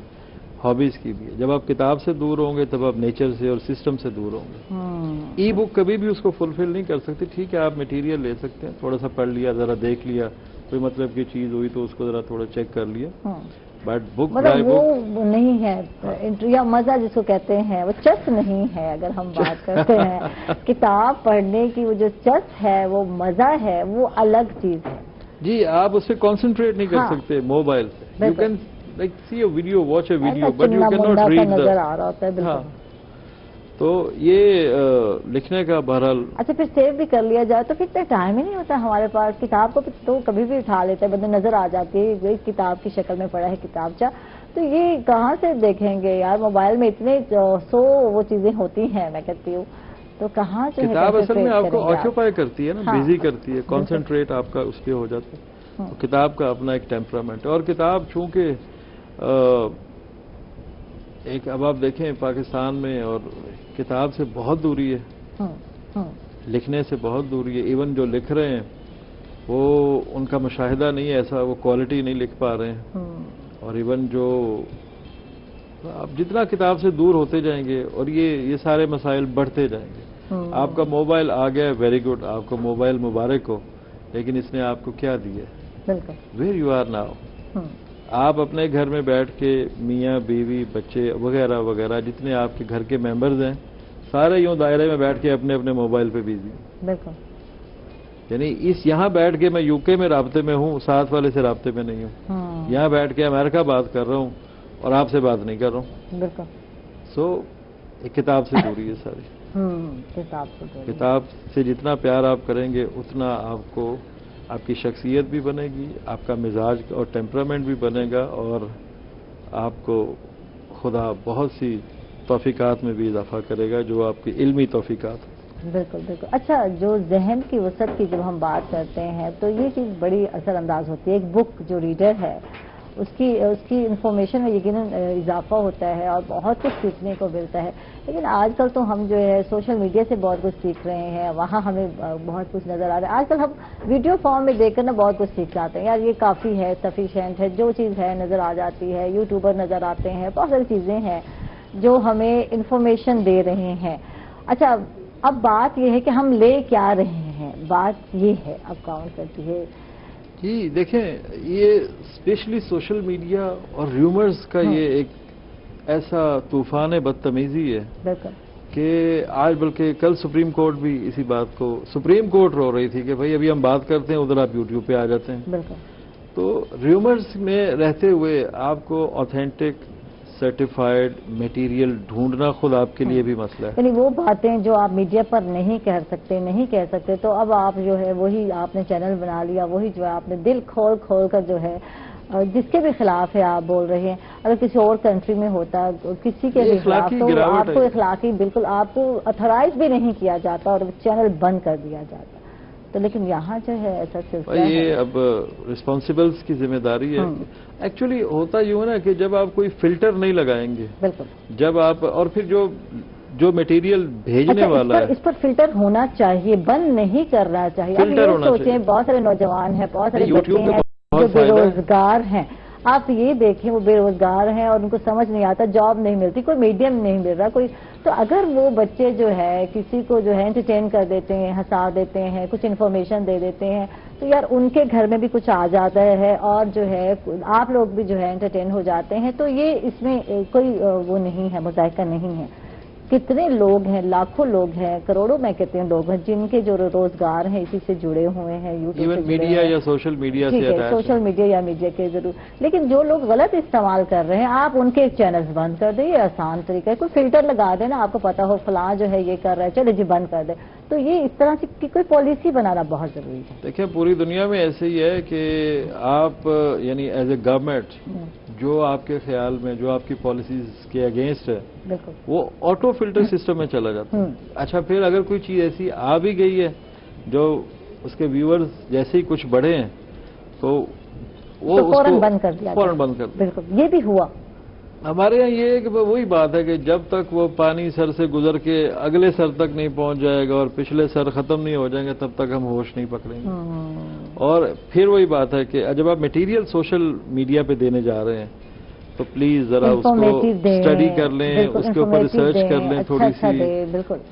ہابیز کی بھی ہے۔ جب آپ کتاب سے دور ہوں گے تب آپ نیچر سے اور سسٹم سے دور ہوں گے۔ ای بک کبھی بھی اس کو فلفل نہیں کر سکتی۔ ٹھیک ہے، آپ میٹیریل لے سکتے ہیں، تھوڑا سا پڑھ لیا، ذرا دیکھ لیا، کوئی مطلب کی چیز ہوئی تو اس کو ذرا تھوڑا چیک کر لیا، بٹ بک
وہ نہیں ہے یا مزہ جس کو کہتے ہیں، وہ چسپ نہیں ہے۔ اگر ہم بات کرتے ہیں کتاب پڑھنے کی، وہ جو چسپ ہے، وہ مزہ ہے، وہ الگ چیز ہے۔
جی، آپ اس سے کانسنٹریٹ نہیں کر سکتے موبائل سے۔ You can like see a video, watch a video, but you can not read
نظر آ رہا ہوتا ہے۔ بالکل۔
تو یہ لکھنے کا بہرحال،
اچھا پھر سیو بھی کر لیا جائے تو پھر اتنا ٹائم ہی نہیں ہوتا ہمارے پاس۔ کتاب کو تو کبھی بھی اٹھا لیتے ہیں، بندے نظر آ جاتی ہے، کتاب کی شکل میں پڑا ہے کتابچہ، تو یہ کہاں سے دیکھیں گے یار؟ موبائل میں اتنے 100 وہ چیزیں ہوتی ہیں، میں کہتی ہوں، تو کہاں سے
کتاب اصل میں آپ کو آکوپائی کرتی ہے نا، بیزی کرتی ہے، کانسنٹریٹ آپ کا اس پہ ہو جاتا ہے۔ تو کتاب کا اپنا ایک ٹیمپرامنٹ ہے، اور کتاب چونکہ ایک، اب آپ دیکھیں پاکستان میں اور کتاب سے بہت دوری ہے، لکھنے سے بہت دوری ہے۔ ایون جو لکھ رہے ہیں وہ ان کا مشاہدہ نہیں ہے ایسا، وہ کوالٹی نہیں لکھ پا رہے ہیں، اور ایون جو آپ جتنا کتاب سے دور ہوتے جائیں گے اور یہ سارے مسائل بڑھتے جائیں گے۔ آپ کا موبائل آ گیا ہے، ویری گڈ، آپ کو موبائل مبارک ہو، لیکن اس نے آپ کو کیا دیا ہے؟ Where you are now. آپ اپنے گھر میں بیٹھ کے میاں بیوی بچے وغیرہ وغیرہ جتنے آپ کے گھر کے ممبرز ہیں، سارے یوں دائرے میں بیٹھ کے اپنے اپنے موبائل پہ بزی ہیں۔ یعنی یہاں بیٹھ کے میں یو کے میں رابطے میں ہوں، ساتھ والے سے رابطے میں نہیں ہوں، یہاں بیٹھ کے امریکہ بات کر رہا ہوں اور آپ سے بات نہیں کر رہا ہوں۔ سو ایک کتاب سے دوری ہے ساری۔ کتاب سے جتنا پیار آپ کریں گے اتنا آپ کو، آپ کی شخصیت بھی بنے گی، آپ کا مزاج اور ٹیمپرامنٹ بھی بنے گا، اور آپ کو خدا بہت سی توفیقات میں بھی اضافہ کرے گا، جو آپ کی علمی توفیقات۔
بالکل بالکل۔ اچھا، جو ذہن کی وسعت کی جب ہم بات کرتے ہیں تو یہ چیز بڑی اثر انداز ہوتی ہے۔ ایک بک جو ریڈر ہے اس کی انفارمیشن میں یقیناً اضافہ ہوتا ہے اور بہت کچھ سیکھنے کو ملتا ہے، لیکن آج کل تو ہم جو ہے سوشل میڈیا سے بہت کچھ سیکھ رہے ہیں، وہاں ہمیں بہت کچھ نظر آ رہا ہے۔ آج کل ہم ویڈیو فارم میں دیکھ کر نا بہت کچھ سیکھ جاتے ہیں، یار یہ کافی ہے، سفیشینٹ ہے، جو چیز ہے نظر آ جاتی ہے، یوٹیوبر نظر آتے ہیں، بہت ساری چیزیں ہیں جو ہمیں انفارمیشن دے رہے ہیں۔ اچھا، اب بات یہ ہے کہ ہم لے کیا رہے ہیں، بات یہ ہے اب کاؤنٹ کرتی ہے۔
جی دیکھیں، یہ اسپیشلی سوشل میڈیا اور ریومرز کا یہ ایک ایسا طوفان بدتمیزی ہے کہ آج، بلکہ کل سپریم کورٹ بھی اسی بات کو، سپریم کورٹ رو رہی تھی کہ بھائی ابھی ہم بات کرتے ہیں، ادھر آپ یوٹیوب پہ آ جاتے ہیں۔ تو ریومرز میں رہتے ہوئے آپ کو آتھینٹک سرٹیفائڈ میٹیریل ڈھونڈنا خود آپ کے لیے بھی مسئلہ ہے.
یعنی وہ باتیں جو آپ میڈیا پر نہیں کہہ سکتے تو اب آپ جو ہے وہی آپ نے چینل بنا لیا, وہی جو ہے آپ نے دل کھول کر جو ہے جس کے بھی خلاف ہے آپ بول رہے ہیں. اگر کسی اور کنٹری میں ہوتا کسی کے بھی خلاف تو آپ کو اخلاقی بالکل آپ کو اتھرائز بھی نہیں کیا جاتا اور چینل بند کر دیا جاتا. تو لیکن یہاں جو ہے ایسا سلسلہ ہے.
یہ اب رسپانسبلز کی ذمہ داری ہے. ایکچولی ہوتا یوں ہے نا کہ جب آپ کوئی فلٹر نہیں لگائیں گے,
بالکل,
جب آپ اور پھر جو میٹیریل بھیجنے والا ہے
اس پر فلٹر ہونا چاہیے, بند نہیں کرنا چاہیے. اب یہ سوچیں بہت سارے نوجوان ہیں, بہت سارے بچے ہیں جو بے روزگار ہیں. آپ یہ دیکھیں وہ بے روزگار ہیں اور ان کو سمجھ نہیں آتا, جاب نہیں ملتی, کوئی میڈیم نہیں مل رہا کوئی. تو اگر وہ بچے جو ہے کسی کو جو ہے انٹرٹین کر دیتے ہیں, ہنسا دیتے ہیں, کچھ انفارمیشن دے دیتے ہیں, تو یار ان کے گھر میں بھی کچھ آ جاتا ہے اور جو ہے آپ لوگ بھی جو ہے انٹرٹین ہو جاتے ہیں. تو یہ اس میں کوئی وہ نہیں ہے, مذائقہ نہیں ہے. کتنے لوگ ہیں, لاکھوں لوگ ہیں, کروڑوں میں کتنے لوگ ہیں جن کے جو روزگار ہیں اسی سے جڑے ہوئے ہیں, یوٹیوب سے
میڈیا یا سوشل میڈیا سے
سوشل میڈیا یا میڈیا کے ضرور. لیکن جو لوگ غلط استعمال کر رہے ہیں آپ ان کے چینلز بند کر دیں, یہ آسان طریقہ ہے. کوئی فلٹر لگا دیں نا, آپ کو پتا ہو فلاں جو ہے یہ کر رہا ہے, چلے جی بند کر دیں. تو یہ اس طرح کی کوئی پالیسی بنانا بہت ضروری ہے.
دیکھیں پوری دنیا میں ایسے ہی ہے کہ آپ یعنی ایز اے گورنمنٹ جو آپ کے خیال میں جو آپ کی پالیسیز کے اگینسٹ ہے وہ آٹو فلٹر سسٹم میں چلا جاتا ہے. اچھا پھر اگر کوئی چیز ایسی آ بھی گئی ہے جو اس کے ویورز جیسے ہی کچھ بڑھے ہیں تو وہ
فوراً بند کر دیا. بالکل یہ بھی ہوا
ہمارے یہاں. یہ کہ وہی بات ہے کہ جب تک وہ پانی سر سے گزر کے اگلے سر تک نہیں پہنچ جائے گا اور پچھلے سر ختم نہیں ہو جائیں گے تب تک ہم ہوش نہیں پکڑیں گے. اور پھر وہی بات ہے کہ جب آپ میٹیریل سوشل میڈیا پہ دینے جا رہے ہیں تو پلیز ذرا اس کو اسٹڈی کر لیں, اس کے اوپر ریسرچ کر لیں تھوڑی سی,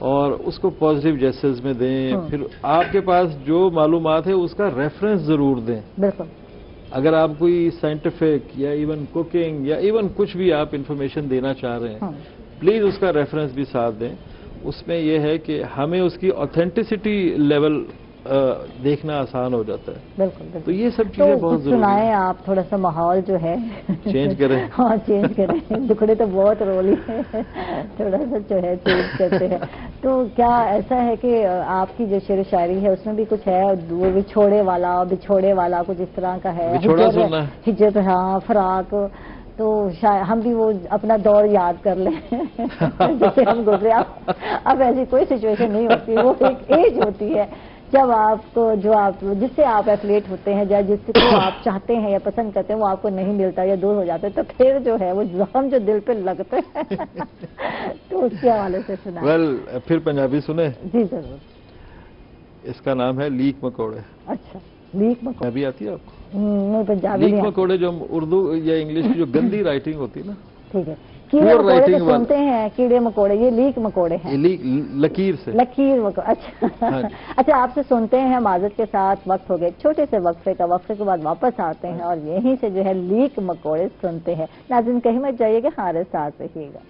اور اس کو پازیٹیو جیسز میں دیں. پھر آپ کے پاس جو معلومات ہے اس کا ریفرنس ضرور دیں. اگر آپ کوئی سائنٹیفک یا ایون کوکنگ یا ایون کچھ بھی آپ انفارمیشن دینا چاہ رہے ہیں پلیز اس کا ریفرنس بھی ساتھ دیں. اس میں یہ ہے کہ ہمیں اس کی آتھینٹسٹی لیول دیکھنا آسان ہو جاتا ہے.
بالکل.
تو یہ سب چیزیں بہت ضروری ہیں.
سنائیں آپ تھوڑا سا ماحول جو ہے
چینج کریں.
ہاں چینج کریں, دکھڑے تو بہت رولی ہے, تھوڑا سا جو ہے چینج کرتے ہیں. تو کیا ایسا ہے کہ آپ کی جو شعر و شاعری ہے اس میں بھی کچھ ہے وہ بچھوڑے والا کچھ اس طرح کا ہے, ہجرت, ہاں فراق, تو ہم بھی وہ اپنا دور یاد کر لیں جسے ہم گزرے. اب ایسی کوئی سچویشن نہیں ہوتی, وہ ایک ایج ہوتی ہے جب آپ کو جس سے آپ ایفلیٹ ہوتے ہیں یا جس کو آپ چاہتے ہیں یا پسند کرتے ہیں وہ آپ کو نہیں ملتا یا دور ہو جاتا ہے, تو پھر جو ہے وہ زخم جو دل پہ لگتے ہیں تو اس کے حوالے سے سنا.
پھر پنجابی سنیں.
جی ضرور.
اس کا نام ہے لیک مکوڑے.
اچھا لیک مکوڑے
بھی آتی ہے آپ کو؟
نہیں پنجابی.
لیک مکوڑے جو اردو یا انگلش کی جو گندی رائٹنگ ہوتی ہے نا.
ٹھیک ہے. کیڑے مکوڑے تو سنتے ہیں, کیڑے مکوڑے, یہ لیک مکوڑے ہیں.
لکیر سے.
لکیر مکوڑے. اچھا آپ سے سنتے ہیں معذرت کے ساتھ, وقت ہو گئے چھوٹے سے وقفے کا, وقفے کے بعد واپس آتے ہیں اور یہیں سے جو ہے لیک مکوڑے سنتے ہیں. ناظرین کہیں مت جائیے گا, ہمارے ساتھ رہیے گا.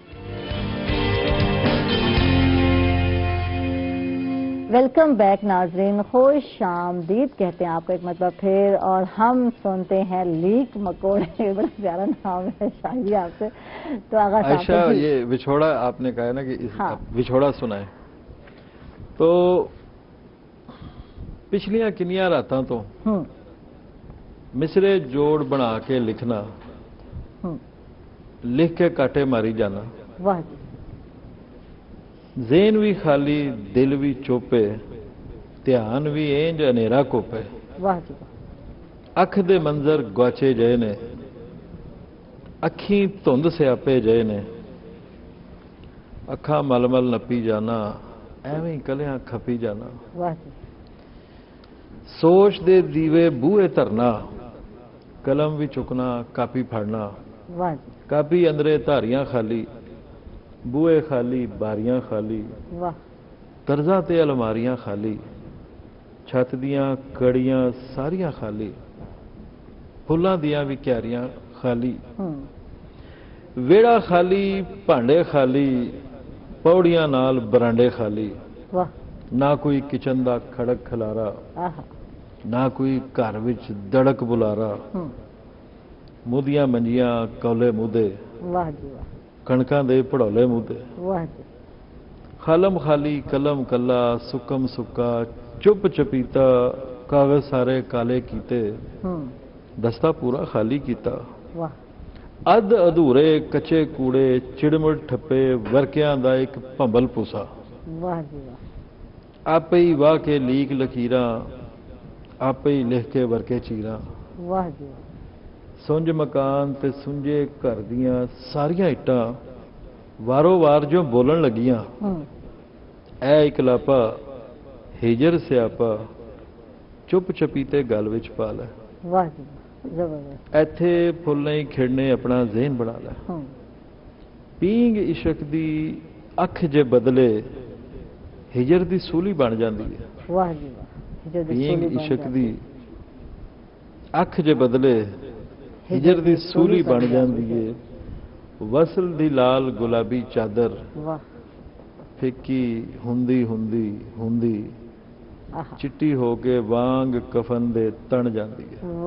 ویلکم بیک ناظرین, خوش آمدید کہتے ہیں آپ کو ایک مرتبہ پھر, اور ہم سنتے ہیں لیک مکوڑے. بڑا پیارا نام ہے شاعری آپ سے. تو
عائشہ یہ وچھوڑا آپ نے کہا نا کہ وچھوڑا سنا ہے, تو پچھلیاں کنیاں راتاں تو مصرے جوڑ بنا کے لکھنا, لکھ کے کاٹے ماری جانا.
واہ.
ذہن بھی خالی دل بھی چوپے, دھیان بھی اینج انیرا کوپے. اکھ دے منظر گواچے جائے نے, اکھیں دھند سیاپے جائے نے. اکھاں مل مل نپی جانا, ایویں کلیاں کھپی جانا. سوچ دے دیوے بوئے دھرنا, قلم بھی چکنا کاپی پھڑنا. کاپی اندرے دھاریاں خالی, بوئے خالی باریاں خالی. طرزاں تے الماریاں خالی, چھت دیاں کڑیاں ساریاں خالی. پھلاں دیاں بھی کیاریاں خالی. ویڑا خالی بھانڈے خالی, پوڑیاں نال برانڈے خالی. نہ کوئی کچن دا کھڑک کھلارا, ਨਾ ਕੋਈ ਘਰ ਵਿੱਚ ਦੜਕ ਬੁਲਾਰਾ ਮੁੱਦੀਆਂ ਮੰਜੀਆਂ ਕੌਲੇ ਮੂਦੇ
ਵਾਹ ਜੀ ਵਾਹ,
ਕਣਕਾਂ ਦੇ ਭੜੋਲੇ ਮੂਦੇ
ਵਾਹ ਜੀ,
ਖਾਲਮ ਖਾਲੀ ਕਲਮ ਕੱਲਾ ਸੁਕਮ ਸੁੱਕਾ ਚੁੱਪ ਚਪੀਤਾ ਕਾਗਜ਼ ਸਾਰੇ ਕਾਲੇ ਕੀਤੇ ਦਸਤਾ ਪੂਰਾ ਖਾਲੀ ਕੀਤਾ
ਵਾਹ,
ਅੱਧ ਅਧੂਰੇ ਕੱਚੇ ਕੂੜੇ ਚਿੜਮੜ ਠੱਪੇ ਵਰਕਿਆਂ ਦਾ ਇੱਕ ਭੰਬਲ ਪੂਸਾ
ਵਾਹ ਜੀ ਵਾਹ,
ਆਪੇ ਹੀ ਵਾਹ ਕੇ ਲੀਕ ਲਕੀਰਾਂ ਆਪੇ ਹੀ ਲਿਖ ਕੇ ਵਰਕੇ ਚੀਰਾਂ
ਵਾਹ ਜੀ ਵਾਹ,
ਸੁੰਜ ਮਕਾਨ ਤੇ ਸੁੰਜੇ ਘਰ ਦੀਆਂ ਸਾਰੀਆਂ ਇੱਟਾਂ ਵਾਰੋ ਵਾਰ ਜੋ ਬੋਲਣ ਲੱਗੀਆਂ ਐ ਇਕਲਾਪਾ ਹਿਜਰ ਸਿਆਪਾ ਚੁੱਪ ਚਪੀਤੇ ਗੱਲ ਵਿੱਚ ਪਾ ਲੈ
ਵਾਹ ਜੀ ਵਾਹ, ਜ਼ਬਰਦਸਤ,
ਇੱਥੇ ਫੁੱਲ ਨਹੀਂ ਖਿੜਨੇ ਆਪਣਾ ਜ਼ਿਹਨ ਬਣਾ ਲੈ ਪੀਂਗ ਇਸ਼ਕ ਦੀ ਅੱਖ ਜੇ ਬਦਲੇ ਹਿਜਰ ਦੀ ਸੂਲੀ ਬਣ ਜਾਂਦੀ ਹੈ
ਵਾਹ ਜੀ ਵਾਹ, ਜਦੋਂ
ਪੀਂਗ
ਸੂਲੀ ਬਣ
ਇਸ਼ਕ
ਜਾਂਦੀ
ਦੀ ਅੱਖ ਜੇ ਬਦਲੇ ਹਿਜਰ ਦੀ ਸੂਲੀ ਬਣ ਜਾਂਦੀ ਏ ਵਸਲ ਦੀ ਲਾਲ ਗੁਲਾਬੀ ਚਾਦਰ
ਵਾਹ,
ਫਿੱਕੀ ਹੁੰਦੀ ਹੁੰਦੀ ਹੁੰਦੀ
ਆਹਾ,
ਚਿੱਟੀ ਹੋ ਕੇ ਵਾਂਗ ਕਫਨ ਦੇ ਤਣ ਜਾਂਦੀ ਹੈ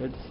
It's-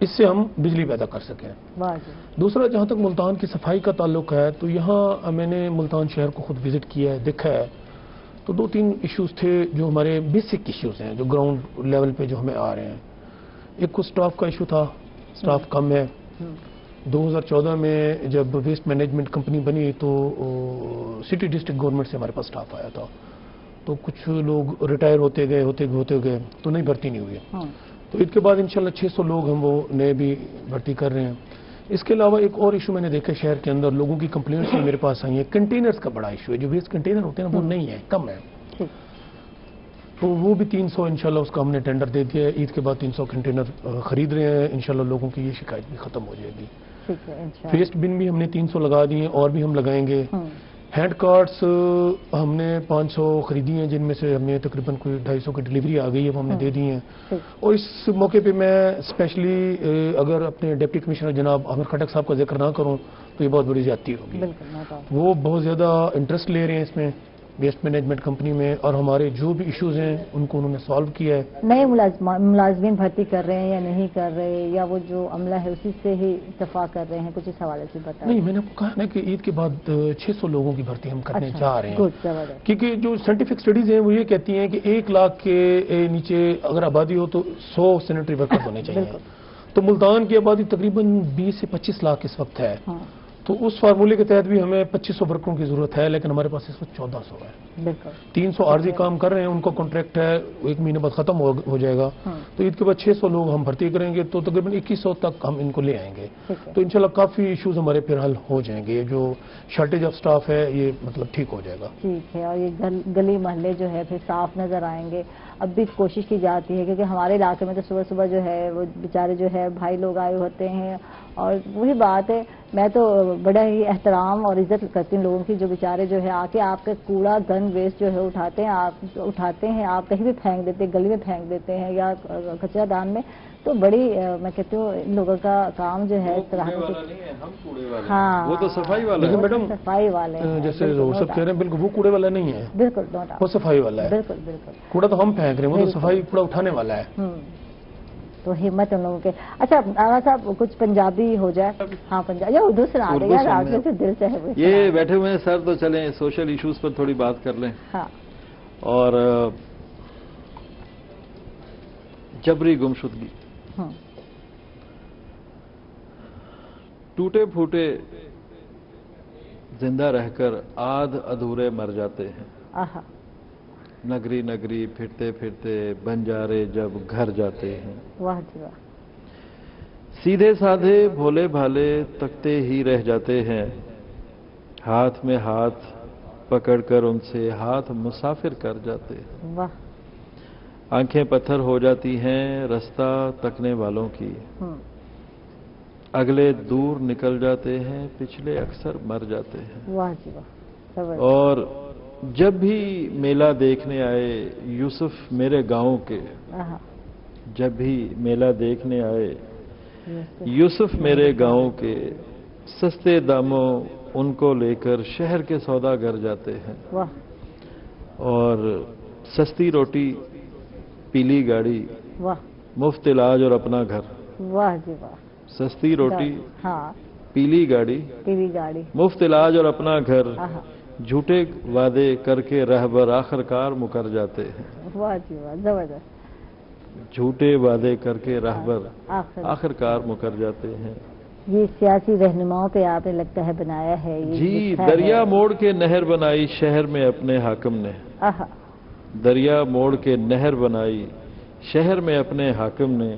اس سے ہم بجلی پیدا کر سکیں. دوسرا جہاں تک ملتان کی صفائی کا تعلق ہے تو یہاں میں نے ملتان شہر کو خود وزٹ کیا ہے, دیکھا ہے, تو 2-3 ایشوز تھے جو ہمارے بیسک ایشوز ہیں جو گراؤنڈ لیول پہ جو ہمیں آ رہے ہیں. ایک کو سٹاف کا ایشو تھا, سٹاف کم ہے. 2014 میں جب ویسٹ مینجمنٹ کمپنی بنی تو سٹی ڈسٹرکٹ گورنمنٹ سے ہمارے پاس سٹاف آیا تھا, تو کچھ لوگ ریٹائر ہوتے گئے تو نہیں بھرتی نہیں ہوئی. تو اس کے بعد انشاءاللہ 600 لوگ ہم وہ نئے بھی بھرتی کر رہے ہیں. اس کے علاوہ ایک اور ایشو میں نے دیکھا شہر کے اندر, لوگوں کی کمپلینٹس میرے پاس آئی ہیں, کنٹینرز کا بڑا ایشو ہے. جو ویسٹ کنٹینر ہوتے ہیں نا وہ نہیں ہے, کم ہے. تو وہ بھی 300 انشاءاللہ اس کا ہم نے ٹینڈر دے دیا ہے. عید کے بعد 300 کنٹینر خرید رہے ہیں. انشاءاللہ لوگوں کی یہ شکایت بھی ختم ہو جائے گی. ویسٹ بن بھی ہم نے 300 لگا دیے ہیں, اور بھی ہم لگائیں گے. ہینڈ کارٹس ہم نے 500 خریدی ہیں, جن میں سے ہمیں تقریباً کوئی 250 کی ڈلیوری آ گئی ہے, وہ ہم نے دے دی ہیں. اور اس موقع پہ میں اسپیشلی اگر اپنے ڈپٹی کمشنر جناب عامر خٹک صاحب کا ذکر نہ کروں تو یہ بہت بڑی زیادتی ہوگی. وہ بہت زیادہ انٹرسٹ لے رہے ہیں اس میں ویسٹ مینجمنٹ کمپنی میں, اور ہمارے جو بھی ایشوز ہیں ان کو انہوں نے سالو کیا ہے.
نئے ملازمین بھرتی کر رہے ہیں یا نہیں کر رہے, یا وہ جو عملہ ہے اسی سے ہی اتفاق کر رہے ہیں, کچھ اس حوالے سے بتائیں.
نہیں, میں نے آپ کو کہا نا کہ عید کے بعد 600 لوگوں کی بھرتی ہم کرنے چاہ رہے ہیں, کیونکہ جو سائنٹیفک اسٹڈیز ہیں وہ یہ کہتی ہیں کہ 1 لاکھ کے نیچے اگر آبادی ہو تو 100 سینیٹری ورکرز ہونے چاہیے. تو ملتان کی آبادی تقریباً 20 سے 25 لاکھ اس وقت ہے. تو اس فارمولے کے تحت بھی ہمیں 2500 ورکروں کی ضرورت ہے, لیکن ہمارے پاس اس وقت 1400 ہے. 300 عارضی کام کر رہے ہیں, ان کا کانٹریکٹ ہے 1 مہینے بعد ختم ہو جائے گا. تو عید کے بعد 600 لوگ ہم بھرتی کریں گے, تو تقریباً 2100 تک ہم ان کو لے آئیں گے. تو انشاءاللہ کافی ایشوز ہمارے پھر حل ہو جائیں گے. جو شارٹیج آف سٹاف ہے یہ مطلب ٹھیک ہو جائے گا.
ٹھیک ہے. اور یہ گلی محلے جو ہے پھر صاف نظر آئیں گے. اب بھی کوشش کی جاتی ہے کیونکہ ہمارے علاقے میں تو صبح جو ہے وہ بیچارے جو ہے بھائی لوگ آئے ہوتے ہیں, اور وہی بات ہے, میں تو بڑا ہی احترام اور عزت کرتی ہوں لوگوں کی جو بیچارے جو ہے آ کے آپ کے کوڑا گن ویسٹ جو ہے اٹھاتے ہیں, آپ کہیں بھی پھینک دیتے ہیں, گلی میں پھینک دیتے ہیں یا کچرا دان میں. تو بڑی میں کہتی ہوں ان لوگوں کا کام جو ہے اس طرح سے. ہاں,
وہ تو صفائی والا ہے.
لیکن میڈم
صفائی والے
جیسے وہ سب کہہ رہے ہیں, بالکل وہ کوڑے والا نہیں ہے.
بالکل
وہ صفائی والا ہے.
بالکل
کوڑا تو ہم پھینک رہے ہیں, وہ تو صفائی کوڑا اٹھانے والا ہے.
تو ہمت ان لوگوں کے. اچھا آغا صاحب کچھ پنجابی ہو جائے. ہاں پنجابی یا اردو سنا دیں یار, آپ سے دل سے ہے.
یہ بیٹھے ہوئے ہیں سر, تو چلیں سوشل ایشوز پر تھوڑی بات کر لیں.
ہاں.
اور جبری گمشدگی, ٹوٹے پھوٹے زندہ رہ کر آدھ ادھورے مر جاتے ہیں. نگری نگری پھرتے پھرتے بنجارے جب گھر جاتے ہیں.
واہ جی واہ.
سیدھے سادھے بھولے بھالے تکتے ہی رہ جاتے ہیں. ہاتھ میں ہاتھ پکڑ کر ان سے ہاتھ مسافر کر جاتے ہیں.
واہ.
آنکھیں پتھر ہو جاتی ہیں رستہ تکنے والوں کی. اگلے دور نکل جاتے ہیں, پچھلے اکثر مر جاتے ہیں.
واہ جی واہ.
اور جب بھی میلہ دیکھنے آئے یوسف میرے گاؤں کے, جب بھی میلہ دیکھنے آئے یوسف میرے گاؤں کے, سستے داموں ان کو لے کر شہر کے سوداگر جاتے ہیں. اور سستی روٹی پیلی گاڑی, مفت علاج اور اپنا گھر.
واہ جی واہ.
سستی روٹی, پیلی گاڑی, مفت علاج اور اپنا گھر, جھوٹے وعدے کر کے رہبر آخر کار مکر جاتے ہیں.
واہ جی واہ, زبردست.
جھوٹے وعدے کر کے رہبر آخر کار مکر جاتے ہیں.
یہ سیاسی رہنماؤں پہ آپ نے لگتا ہے بنایا ہے.
جی, دریا موڑ کے نہر بنائی شہر میں اپنے حاکم نے. دریا موڑ کے نہر بنائی شہر میں اپنے حاکم نے.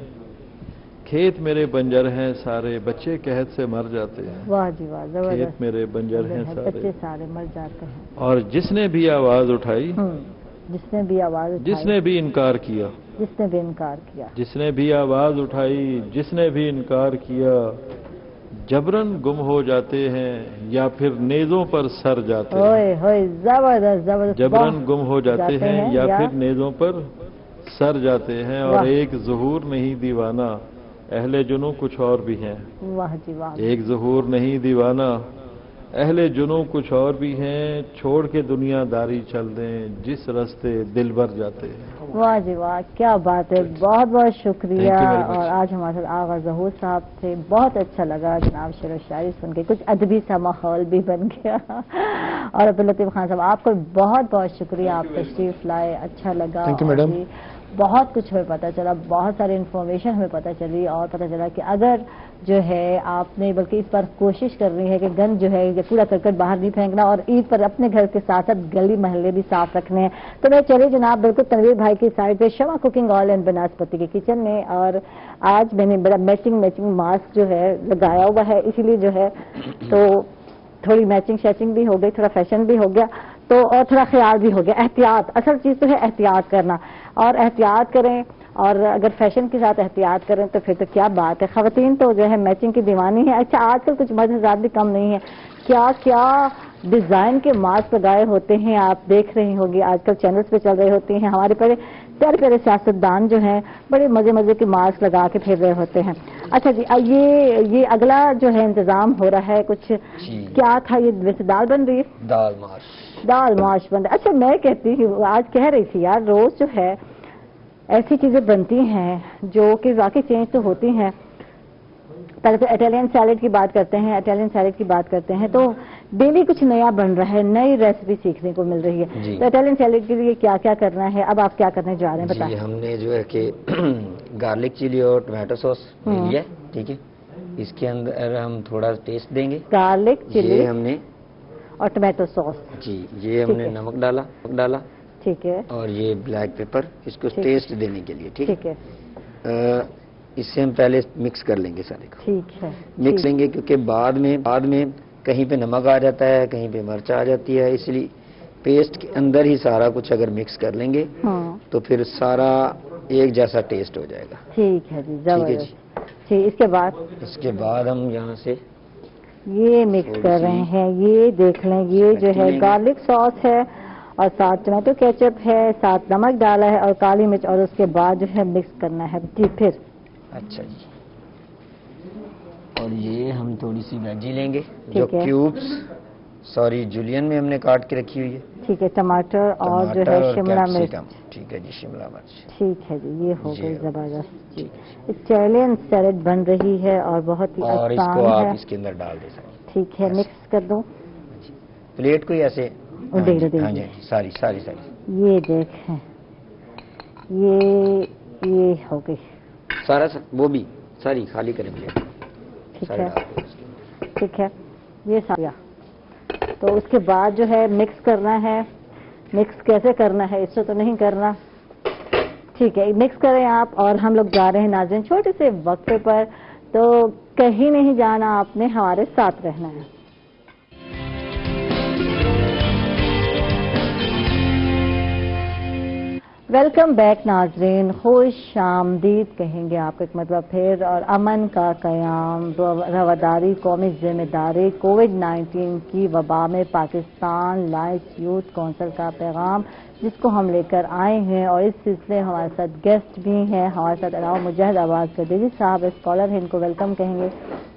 کھیت میرے بنجر ہیں سارے, بچے قحط سے مر جاتے ہیں.
واہ جی واہ, زبردست.
کھیت میرے بنجر ہیں
بچے سارے مر جاتے ہیں.
اور جس نے بھی آواز اٹھائی,
جس نے بھی آواز اٹھائی,
جس نے بھی انکار کیا,
جس نے بھی انکار کیا,
جس نے بھی آواز اٹھائی, جس نے بھی انکار کیا, جبرن گم ہو جاتے ہیں یا پھر نیزوں پر سر جاتے ہیں.
زبردست زبردست.
جبرن گم ہو جاتے ہیں یا پھر نیزوں پر سر جاتے ہیں. اور ایک ظہور نہیں دیوانہ, اہل جنوں کچھ اور بھی ہیں.
واہ جی واہ.
ایک ظہور نہیں دیوانہ, اہل جنوں کچھ اور بھی ہیں، چھوڑ کے دنیا داری چل دیں، جس راستے دل بھر جاتے ہیں۔
واہ جی واہ، کیا بات ہے، بہت بہت شکریہ۔
Thank you very much.
اور آج ہمارے ساتھ آغا ظہور صاحب تھے، بہت اچھا لگا جناب، شعر و شاعری سن کے کچھ ادبی سا ماحول بھی بن گیا۔ اور عبداللطیف خان صاحب، آپ کو بہت بہت شکریہ، آپ تشریف لائے، اچھا لگا۔
Thank you, madam.
اور بہت کچھ ہمیں پتہ چلا، بہت ساری انفارمیشن ہمیں پتہ چلی، اور پتہ چلا کہ اگر جو ہے آپ نے بلکہ اس پر کوشش کرنی ہے کہ گند جو ہے یہ کوڑا کرکٹ باہر نہیں پھینکنا، اور عید پر اپنے گھر کے ساتھ ساتھ گلی محلے بھی صاف رکھنے ہیں، تو میں چلے جناب بالکل تنویر بھائی کی سائڈ پہ شمع کوکنگ آل اینڈ بناسپتی کے کچن میں، اور آج میں نے بڑا میچنگ ماسک جو ہے لگایا ہوا ہے، اسی لیے جو ہے تو تھوڑی میچنگ شیچنگ بھی ہو گئی، تھوڑا فیشن بھی ہو گیا، تو اور تھوڑا خیال بھی ہو گیا۔ احتیاط اصل چیز تو ہے، احتیاط کرنا، اور احتیاط کریں، اور اگر فیشن کے ساتھ احتیاط کریں تو پھر تو کیا بات ہے۔ خواتین تو جو ہے میچنگ کی دیوانی ہے۔ اچھا، آج کل کچھ مرد حضرات بھی کم نہیں ہیں، کیا کیا ڈیزائن کے ماسک لگائے ہوتے ہیں، آپ دیکھ رہے ہوں گے، آج کل چینلز پہ چل رہے ہوتے ہیں، ہمارے پیارے پیارے سیاستدان جو ہیں بڑے مزے کے ماسک لگا کے پھر رہے ہوتے ہیں۔ اچھا جی، یہ اگلا جو ہے انتظام ہو رہا ہے کچھ، کیا تھا یہ؟ ویسے دال بن رہی ہے، دال ماش بن رہا ہے۔ اچھا، میں کہتی ہوں، آج کہہ رہی تھی یار، روز جو ہے ایسی چیزیں بنتی ہیں جو کہ واقعی چینج تو ہوتی ہیں۔ پہلے تو اٹالین سیلڈ کی بات کرتے ہیں، تو ڈیلی کچھ نیا بن رہا ہے، نئی ریسیپی سیکھنے کو مل رہی ہے۔ تو اٹالین سیلڈ کے لیے کیا کیا کرنا ہے، اب آپ کیا کرنے جا رہے ہیں بتائیں؟
ہم نے جو ہے کہ گارلک چلی اور ٹمیٹو سوس لیا، ٹھیک ہے، اس کے اندر ہم تھوڑا ٹیسٹ دیں گے، گارلک چلی ہم نے
اور ٹمیٹو سوس،
جی یہ ہم نے نمک ڈالا،
ٹھیک ہے،
اور یہ بلیک پیپر اس کو ٹیسٹ دینے کے لیے، ٹھیک
ہے،
اس سے ہم پہلے مکس کر لیں گے سارے کو،
ٹھیک ہے،
مکس لیں گے، کیونکہ بعد میں کہیں پہ نمک آ جاتا ہے، کہیں پہ مرچ آ جاتی ہے، اس لیے پیسٹ کے اندر ہی سارا کچھ اگر مکس کر لیں گے تو پھر سارا ایک جیسا ٹیسٹ ہو جائے گا۔
ٹھیک ہے جی، زبردست۔ ٹھیک، اس کے بعد
ہم یہاں سے
یہ مکس کر رہے ہیں، یہ دیکھ لیں، یہ جو ہے گارلک سوس ہے، اور ساتھ ٹمیٹو کیچپ ہے، ساتھ نمک ڈالا ہے اور کالی مرچ، اور اس کے بعد جو ہے مکس کرنا ہے جی۔ پھر اچھا جی، اور یہ ہم تھوڑی سی ویجی لیں گے جو جولین میں ہم نے کاٹ کے رکھی ہوئی ہے، ٹھیک ہے، ٹماٹر اور جو ہے شملہ مرچ، ٹھیک ہے جی، شملہ مرچ، ٹھیک ہے جی، یہ ہو گئی زبردست جی۔ اٹالین سیلڈ بن رہی ہے اور بہت ہی آسان ہے، اور اس کو آپ اس کے اندر ڈال دیں، ٹھیک ہے، مکس کر دوں، پلیٹ کو ایسے ساری یہ دیکھیں، یہ ہو گئی سارا، وہ بھی ساری خالی کریں گے، ٹھیک ہے، یہ سارا، تو اس کے بعد جو ہے مکس کرنا ہے۔ مکس کیسے کرنا ہے، اس سے تو نہیں کرنا، ٹھیک ہے، مکس کریں آپ، اور ہم لوگ جا رہے ہیں ناظرین چھوٹے سے وقفے پر، تو کہیں نہیں جانا، آپ نے ہمارے ساتھ رہنا ہے۔ ویلکم بیک ناظرین، خوش آمدید کہیں گے آپ کو ایک مطلب پھر، اور امن کا قیام، رواداری، قومی ذمہ داری، کووڈ-19 کی وبا میں پاکستان لائٹس یوتھ کونسل کا پیغام، جس کو ہم لے کر آئے ہیں، اور اس سلسلے ہمارے ساتھ گیسٹ بھی ہیں، ہمارے ساتھ علاوہ مجاہد آواز قدیری صاحب اسکالر ہیں، ان کو ویلکم کہیں گے،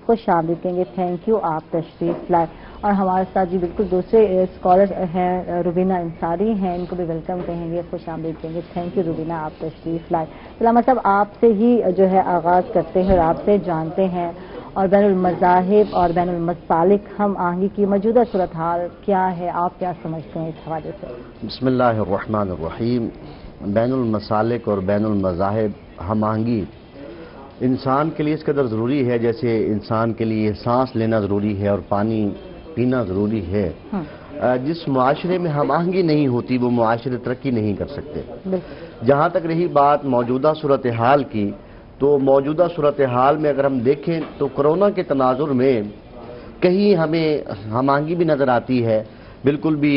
خوش آمدید کہیں گے، تھینک یو آپ تشریف لائے۔ اور ہمارے ساتھ جی بالکل دوسرے اسکالر ہیں، روبینہ انصاری ہیں، ان کو بھی ویلکم کہیں گے، خوش آمدید کہیں گے، تھینک یو روبینہ آپ تشریف لائے۔ علامہ صاحب، آپ سے ہی جو ہے آغاز کرتے ہیں اور آپ سے جانتے ہیں، اور بین المذاہب اور بین المسالک ہم آہنگی کی موجودہ صورتحال کیا ہے، آپ کیا سمجھتے ہیں اس حوالے سے؟
بسم اللہ الرحمن الرحیم۔ بین المسالک اور بین المذاہب ہم آہنگی انسان کے لیے اس قدر ضروری ہے جیسے انسان کے لیے سانس لینا ضروری ہے اور پانی پینا ضروری ہے۔ جس معاشرے میں ہم آہنگی نہیں ہوتی وہ معاشرے ترقی نہیں کر سکتے۔ جہاں تک رہی بات موجودہ صورتحال کی، تو موجودہ صورتحال میں اگر ہم دیکھیں تو کرونا کے تناظر میں کہیں ہمیں ہم آہنگی بھی نظر آتی ہے۔ بالکل بھی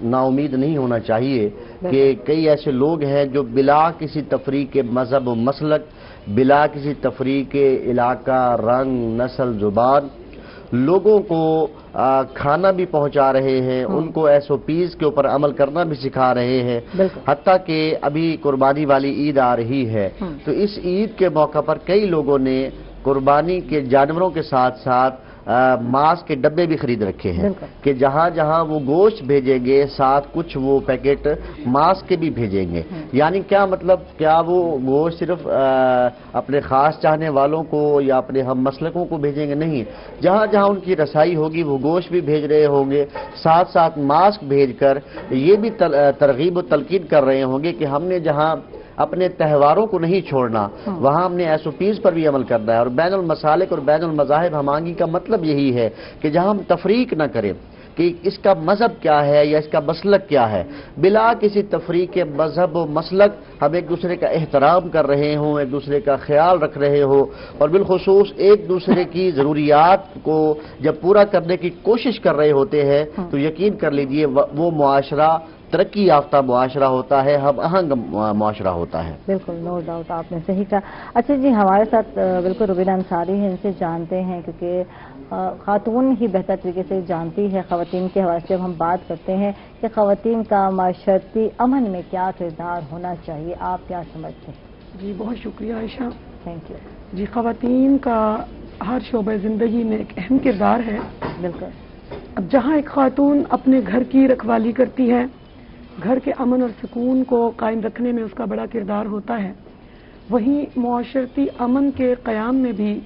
نا امید نہیں ہونا چاہیے کہ کئی ایسے لوگ ہیں جو بلا کسی تفریق کے مذہب و مسلک، بلا کسی تفریق کے علاقہ، رنگ، نسل، زبان، لوگوں کو کھانا بھی پہنچا رہے ہیں، ان کو ایس او پیز کے اوپر عمل کرنا بھی سکھا رہے ہیں، حتیٰ کہ ابھی قربانی والی عید آ رہی ہے، تو اس عید کے موقع پر کئی لوگوں نے قربانی کے جانوروں کے ساتھ ساتھ ماسک کے ڈبے بھی خرید رکھے ہیں کہ جہاں جہاں وہ گوشت بھیجیں گے ساتھ کچھ وہ پیکٹ ماسک کے بھی بھیجیں گے. یعنی کیا مطلب، کیا وہ گوشت صرف اپنے خاص چاہنے والوں کو یا اپنے ہم مسلکوں کو بھیجیں گے؟ نہیں، جہاں جہاں ان کی رسائی ہوگی وہ گوشت بھی بھیج رہے ہوں گے، ساتھ ساتھ ماسک بھیج کر یہ بھی ترغیب و تلقین کر رہے ہوں گے کہ ہم نے جہاں اپنے تہواروں کو نہیں چھوڑنا وہاں ہم نے ایس او پیز پر بھی عمل کرنا ہے. اور بین المسالک اور بین المذاہب ہم آہنگی کا مطلب یہی ہے کہ جہاں ہم تفریق نہ کریں کہ اس کا مذہب کیا ہے یا اس کا مسلک کیا ہے، بلا کسی تفریق کے مذہب و مسلک ہم ایک دوسرے کا احترام کر رہے ہوں، ایک دوسرے کا خیال رکھ رہے ہوں، اور بالخصوص ایک دوسرے کی ضروریات کو جب پورا کرنے کی کوشش کر رہے ہوتے ہیں تو یقین کر لیجئے وہ معاشرہ ترقی یافتہ معاشرہ ہوتا ہے، ہم آہنگ معاشرہ ہوتا ہے.
بالکل، نو ڈاؤٹ، آپ نے صحیح کہا. اچھا جی، ہمارے ساتھ بالکل روبینہ انصاری ہیں، ان سے جانتے ہیں کیونکہ خاتون ہی بہتر طریقے سے جانتی ہے خواتین کے حوالے سے. جب ہم بات کرتے ہیں کہ خواتین کا معاشرتی امن میں کیا کردار ہونا چاہیے، آپ کیا سمجھتے ہیں؟
جی بہت شکریہ عائشہ.
Thank you.
جی، خواتین کا ہر شعبہ زندگی میں ایک اہم کردار ہے.
بالکل.
اب جہاں ایک خاتون اپنے گھر کی رکھوالی کرتی ہے، گھر کے امن اور سکون کو قائم رکھنے میں اس کا بڑا کردار ہوتا ہے، وہیں معاشرتی امن کے قیام میں بھی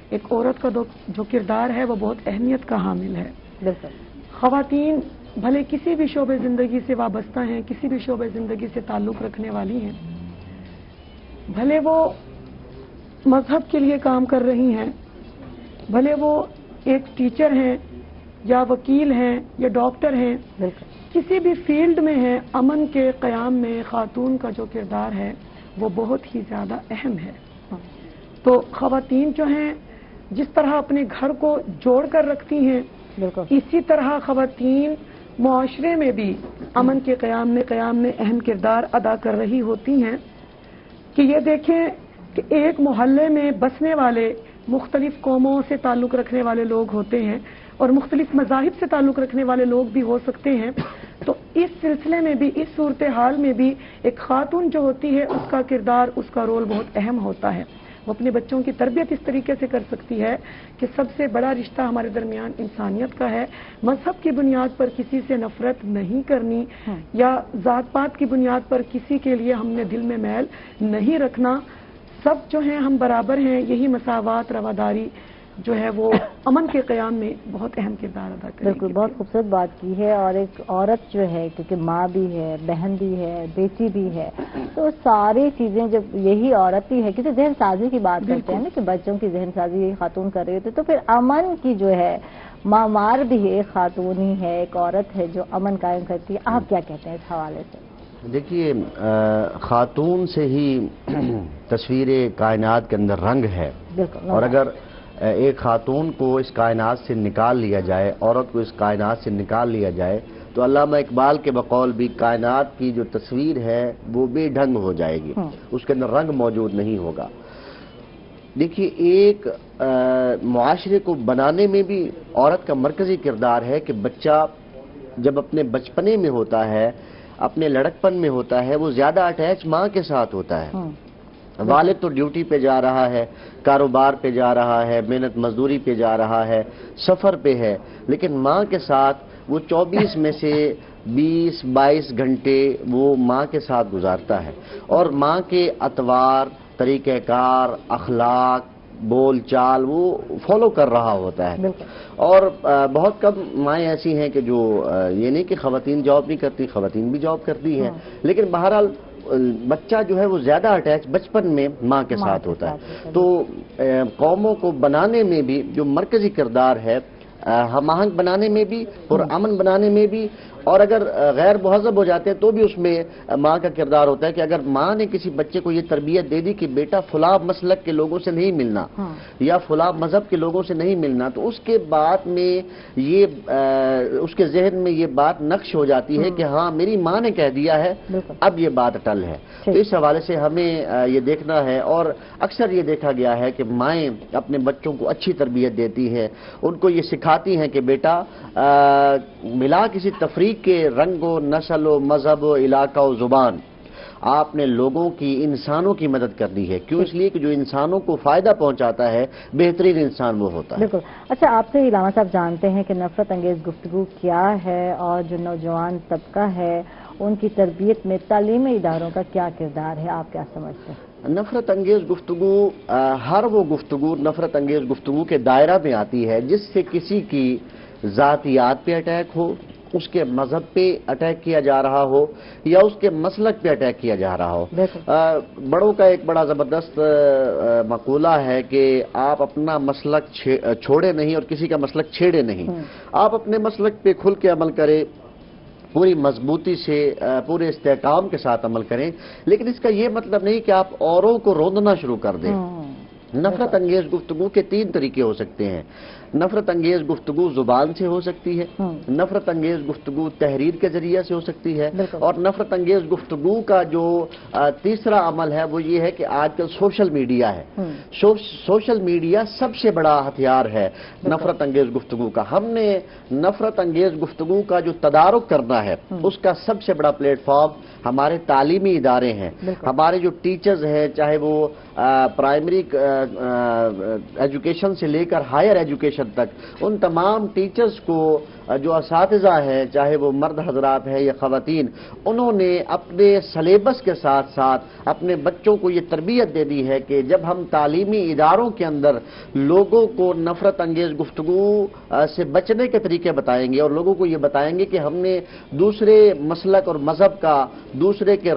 ایک عورت کا جو کردار ہے وہ بہت اہمیت کا حامل ہے.
بالکل.
خواتین بھلے کسی بھی شعبے زندگی سے وابستہ ہیں، کسی بھی شعبے زندگی سے تعلق رکھنے والی ہیں، بھلے وہ مذہب کے لیے کام کر رہی ہیں، بھلے وہ ایک ٹیچر ہیں یا وکیل ہیں یا ڈاکٹر ہیں، کسی بھی فیلڈ میں ہیں، امن کے قیام میں خاتون کا جو کردار ہے وہ بہت ہی زیادہ اہم ہے. تو خواتین جو ہیں جس طرح اپنے گھر کو جوڑ کر رکھتی ہیں، اسی طرح خواتین معاشرے میں بھی امن کے قیام میں اہم کردار ادا کر رہی ہوتی ہیں. کہ یہ دیکھیں کہ ایک محلے میں بسنے والے مختلف قوموں سے تعلق رکھنے والے لوگ ہوتے ہیں اور مختلف مذاہب سے تعلق رکھنے والے لوگ بھی ہو سکتے ہیں. تو اس سلسلے میں بھی، اس صورتحال میں بھی ایک خاتون جو ہوتی ہے اس کا کردار، اس کا رول بہت اہم ہوتا ہے. وہ اپنے بچوں کی تربیت اس طریقے سے کر سکتی ہے کہ سب سے بڑا رشتہ ہمارے درمیان انسانیت کا ہے. مذہب کی بنیاد پر کسی سے نفرت نہیں کرنی یا ذات پات کی بنیاد پر کسی کے لیے ہم نے دل میں میل نہیں رکھنا. سب جو ہیں ہم برابر ہیں. یہی مساوات، رواداری جو ہے وہ امن کے قیام میں بہت اہم کردار ادا کرے گی.
بالکل، بہت خوبصورت بات کی ہے. اور ایک عورت جو ہے کیونکہ ماں بھی ہے، بہن بھی ہے، بیٹی بھی ہے، تو ساری چیزیں جب یہی عورت ہی ہے، کیونکہ ذہن سازی کی بات کرتے ہیں نا کہ بچوں کی ذہن سازی یہی خاتون کر رہی ہوتی ہے، تو پھر امن کی جو ہے معمار بھی ایک خاتون ہی ہے، ایک عورت ہے جو امن قائم کرتی ہے. آپ کیا کہتے ہیں اس حوالے سے؟
دیکھیے، خاتون سے ہی تصویر کائنات کے اندر رنگ ہے.
بالکل.
اور اگر ایک خاتون کو اس کائنات سے نکال لیا جائے، عورت کو اس کائنات سے نکال لیا جائے، تو علامہ اقبال کے بقول بھی کائنات کی جو تصویر ہے وہ بے ڈھنگ ہو جائے گی، اس کے اندر رنگ موجود نہیں ہوگا. دیکھیے، ایک معاشرے کو بنانے میں بھی عورت کا مرکزی کردار ہے کہ بچہ جب اپنے بچپنے میں ہوتا ہے، اپنے لڑکپن میں ہوتا ہے، وہ زیادہ اٹیچ ماں کے ساتھ ہوتا ہے. والد تو ڈیوٹی پہ جا رہا ہے، کاروبار پہ جا رہا ہے، محنت مزدوری پہ جا رہا ہے، سفر پہ ہے، لیکن ماں کے ساتھ وہ 24 میں سے 20-22 گھنٹے وہ ماں کے ساتھ گزارتا ہے. اور ماں کے اطوار، طریقہ کار، اخلاق، بول چال وہ فالو کر رہا ہوتا ہے. اور بہت کم مائیں ایسی ہیں کہ جو یہ نہیں کہ خواتین جاب نہیں کرتی، خواتین بھی جاب کرتی ہیں، لیکن بہرحال بچہ جو ہے وہ زیادہ اٹیچ بچپن میں ماں کے ساتھ ہوتا ہے. تو قوموں کو بنانے میں بھی جو مرکزی کردار ہے، ہم آہنگ بنانے میں بھی، پرامن بنانے میں بھی، اور اگر غیر مہذب ہو جاتے ہیں تو بھی اس میں ماں کا کردار ہوتا ہے کہ اگر ماں نے کسی بچے کو یہ تربیت دے دی کہ بیٹا فلاں مسلک کے لوگوں سے نہیں ملنا یا فلاں مذہب کے لوگوں سے نہیں ملنا، تو اس کے بعد میں یہ اس کے ذہن میں یہ بات نقش ہو جاتی ہے کہ ہاں میری ماں نے کہہ دیا ہے، اب یہ بات اٹل ہے. تو اس حوالے سے ہمیں یہ دیکھنا ہے، اور اکثر یہ دیکھا گیا ہے کہ مائیں اپنے بچوں کو اچھی تربیت دیتی ہیں، ان کو یہ سکھاتی ہیں کہ بیٹا ملا کسی تفریق کے رنگ و نسل و مذہب و علاقہ و زبان، آپ نے لوگوں کی، انسانوں کی مدد کرنی ہے. کیوں؟ اس لیے کہ جو انسانوں کو فائدہ پہنچاتا ہے بہترین انسان وہ ہوتا ہے.
بالکل. اچھا، آپ سے علامہ صاحب جانتے ہیں کہ نفرت انگیز گفتگو کیا ہے اور جو نوجوان طبقہ ہے ان کی تربیت میں تعلیمی اداروں کا کیا کردار ہے، آپ کیا سمجھتے ہیں؟
نفرت انگیز گفتگو، ہر وہ گفتگو نفرت انگیز گفتگو کے دائرہ میں آتی ہے جس سے کسی کی ذاتیات پہ اٹیک ہو، اس کے مذہب پہ اٹیک کیا جا رہا ہو یا اس کے مسلک پہ اٹیک کیا جا رہا ہو. بڑوں کا ایک بڑا زبردست مقولہ ہے کہ آپ اپنا مسلک چھوڑے نہیں اور کسی کا مسلک چھیڑے نہیں. آپ اپنے مسلک پہ کھل کے عمل کریں، پوری مضبوطی سے، پورے استحکام کے ساتھ عمل کریں، لیکن اس کا یہ مطلب نہیں کہ آپ اوروں کو روندنا شروع کر دیں. نفرت انگیز گفتگو کے 3 طریقے ہو سکتے ہیں. نفرت انگیز گفتگو زبان سے ہو سکتی ہے، نفرت انگیز گفتگو تحریر کے ذریعے سے ہو سکتی ہے، اور نفرت انگیز گفتگو کا جو تیسرا عمل ہے وہ یہ ہے کہ آج کل سوشل میڈیا ہے. سوشل میڈیا سب سے بڑا ہتھیار ہے نفرت انگیز گفتگو کا. ہم نے نفرت انگیز گفتگو کا جو تدارک کرنا ہے اس کا سب سے بڑا پلیٹ فارم ہمارے تعلیمی ادارے ہیں. ہمارے جو ٹیچرز ہیں، چاہے وہ پرائمری ایجوکیشن سے لے کر ہائر ایجوکیشن تک، ان تمام ٹیچرز کو، جو اساتذہ ہیں چاہے وہ مرد حضرات ہیں یا خواتین، انہوں نے اپنے سلیبس کے ساتھ ساتھ اپنے بچوں کو یہ تربیت دے دی ہے کہ جب ہم تعلیمی اداروں کے اندر لوگوں کو نفرت انگیز گفتگو سے بچنے کے طریقے بتائیں گے اور لوگوں کو یہ بتائیں گے کہ ہم نے دوسرے مسلک اور مذہب کا، دوسرے کے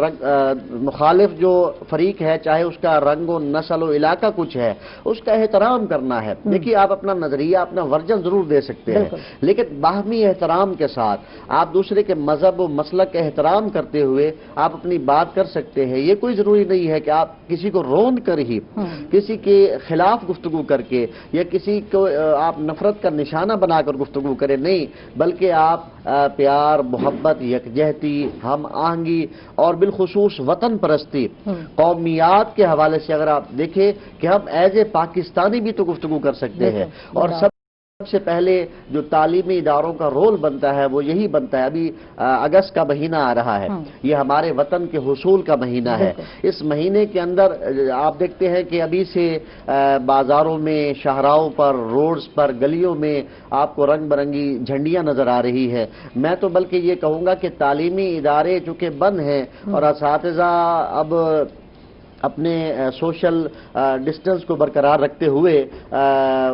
مخالف جو فریق ہے چاہے اس کا رنگ و نسل و علاقہ کچھ ہے، اس کا احترام کرنا ہے. دیکھیے، آپ اپنا نظریہ، اپنا ورژن ضرور دے سکتے ہیں، لیکن باہمی احترام کے ساتھ آپ دوسرے کے مذہب و مسلک کا احترام کرتے ہوئے آپ اپنی بات کر سکتے ہیں. یہ کوئی ضروری نہیں ہے کہ آپ کسی کو روند کر ہی، کسی کے خلاف گفتگو کر کے یا کسی کو آپ نفرت کا نشانہ بنا کر گفتگو کریں. نہیں، بلکہ آپ پیار، محبت، یکجہتی، ہم آہنگی اور بالخصوص وطن پرستی، قومیات کے حوالے سے اگر آپ دیکھیں کہ ہم ایز اے پاکستانی بھی تو گفتگو کر سکتے ہیں. اور سب سے پہلے جو تعلیمی اداروں کا رول بنتا ہے وہ یہی بنتا ہے. ابھی اگست کا مہینہ آ رہا ہے، یہ ہمارے وطن کے حصول کا مہینہ ہے. اس مہینے کے اندر آپ دیکھتے ہیں کہ ابھی سے بازاروں میں، شاہراہوں پر، روڈز پر، گلیوں میں آپ کو رنگ برنگی جھنڈیاں نظر آ رہی ہے. میں تو بلکہ یہ کہوں گا کہ تعلیمی ادارے چونکہ بند ہیں اور اساتذہ اب اپنے سوشل ڈسٹنس کو برقرار رکھتے ہوئے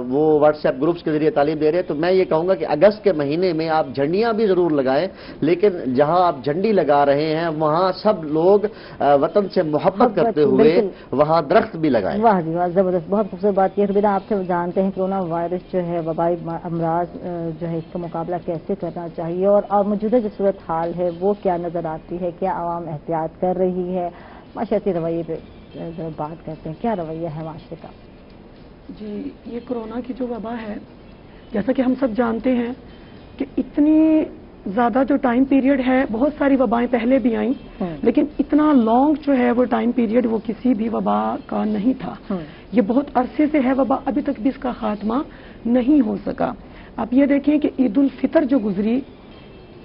وہ واٹس ایپ گروپس کے ذریعے تعلیم دے رہے ہیں، تو میں یہ کہوں گا کہ اگست کے مہینے میں آپ جھنڈیاں بھی ضرور لگائیں، لیکن جہاں آپ جھنڈی لگا رہے ہیں وہاں سب لوگ وطن سے محبت کرتے ہوئے وہاں درخت بھی لگائیں.
واہ جی واہ، زبردست، بہت خوبصورت بات یہ ہے. آپ سے جانتے ہیں کرونا وائرس جو ہے، وبائی امراض جو ہے، اس کا مقابلہ کیسے کرنا چاہیے اور موجودہ جو صورت حال ہے وہ کیا نظر آتی ہے؟ کیا عوام احتیاط کر رہی ہے؟ معاشرتی رویے پہ بات کرتے ہیں، کیا رویہ ہے معاشرے کا؟
جی، یہ کرونا کی جو وبا ہے، جیسا کہ ہم سب جانتے ہیں کہ اتنی زیادہ جو ٹائم پیریڈ ہے، بہت ساری وبائیں پہلے بھی آئیں، لیکن اتنا لانگ جو ہے وہ ٹائم پیریڈ وہ کسی بھی وبا کا نہیں تھا. یہ بہت عرصے سے ہے وبا، ابھی تک بھی اس کا خاتمہ نہیں ہو سکا. آپ یہ دیکھیں کہ عید الفطر جو گزری،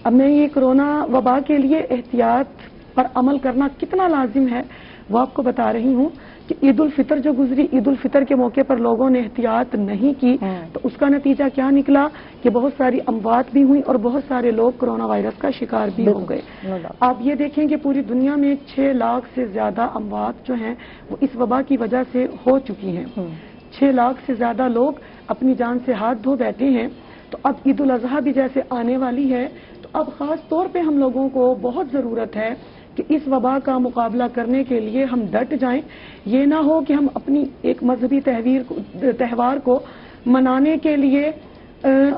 اب میں یہ کرونا وبا کے لیے احتیاط پر عمل کرنا کتنا لازم ہے وہ آپ کو بتا رہی ہوں کہ عید الفطر جو گزری، عید الفطر کے موقع پر لوگوں نے احتیاط نہیں کی تو اس کا نتیجہ کیا نکلا کہ بہت ساری اموات بھی ہوئیں اور بہت سارے لوگ کرونا وائرس کا شکار بھی ہو گئے. آپ یہ دیکھیں کہ پوری دنیا میں 6 لاکھ سے زیادہ اموات جو ہیں وہ اس وبا کی وجہ سے ہو چکی ہیں. 6 لاکھ سے زیادہ لوگ اپنی جان سے ہاتھ دھو بیٹھے ہیں. تو اب عید الاضحیٰ بھی جیسے آنے والی ہے، تو اب خاص طور پہ ہم لوگوں کو بہت ضرورت ہے کہ اس وبا کا مقابلہ کرنے کے لیے ہم ڈٹ جائیں. یہ نہ ہو کہ ہم اپنی ایک مذہبی تہوار کو منانے کے لیے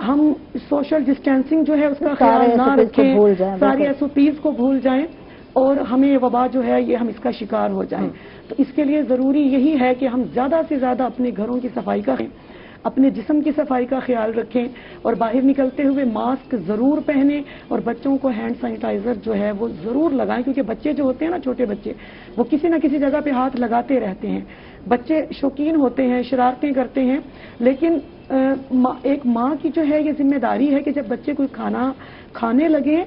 ہم سوشل ڈسٹینسنگ جو ہے اس کا خیال نہ رکھیں، ساری SOPs کو بھول جائیں اور ہمیں یہ وبا جو ہے یہ ہم اس کا شکار ہو جائیں. تو اس کے لیے ضروری یہی ہے کہ ہم زیادہ سے زیادہ اپنے گھروں کی صفائی کریں، اپنے جسم کی صفائی کا خیال رکھیں اور باہر نکلتے ہوئے ماسک ضرور پہنیں اور بچوں کو ہینڈ سینیٹائزر جو ہے وہ ضرور لگائیں، کیونکہ بچے جو ہوتے ہیں نا، چھوٹے بچے، وہ کسی نہ کسی جگہ پہ ہاتھ لگاتے رہتے ہیں. بچے شوقین ہوتے ہیں، شرارتیں کرتے ہیں، لیکن ایک ماں کی جو ہے یہ ذمہ داری ہے کہ جب بچے کوئی کھانا کھانے لگے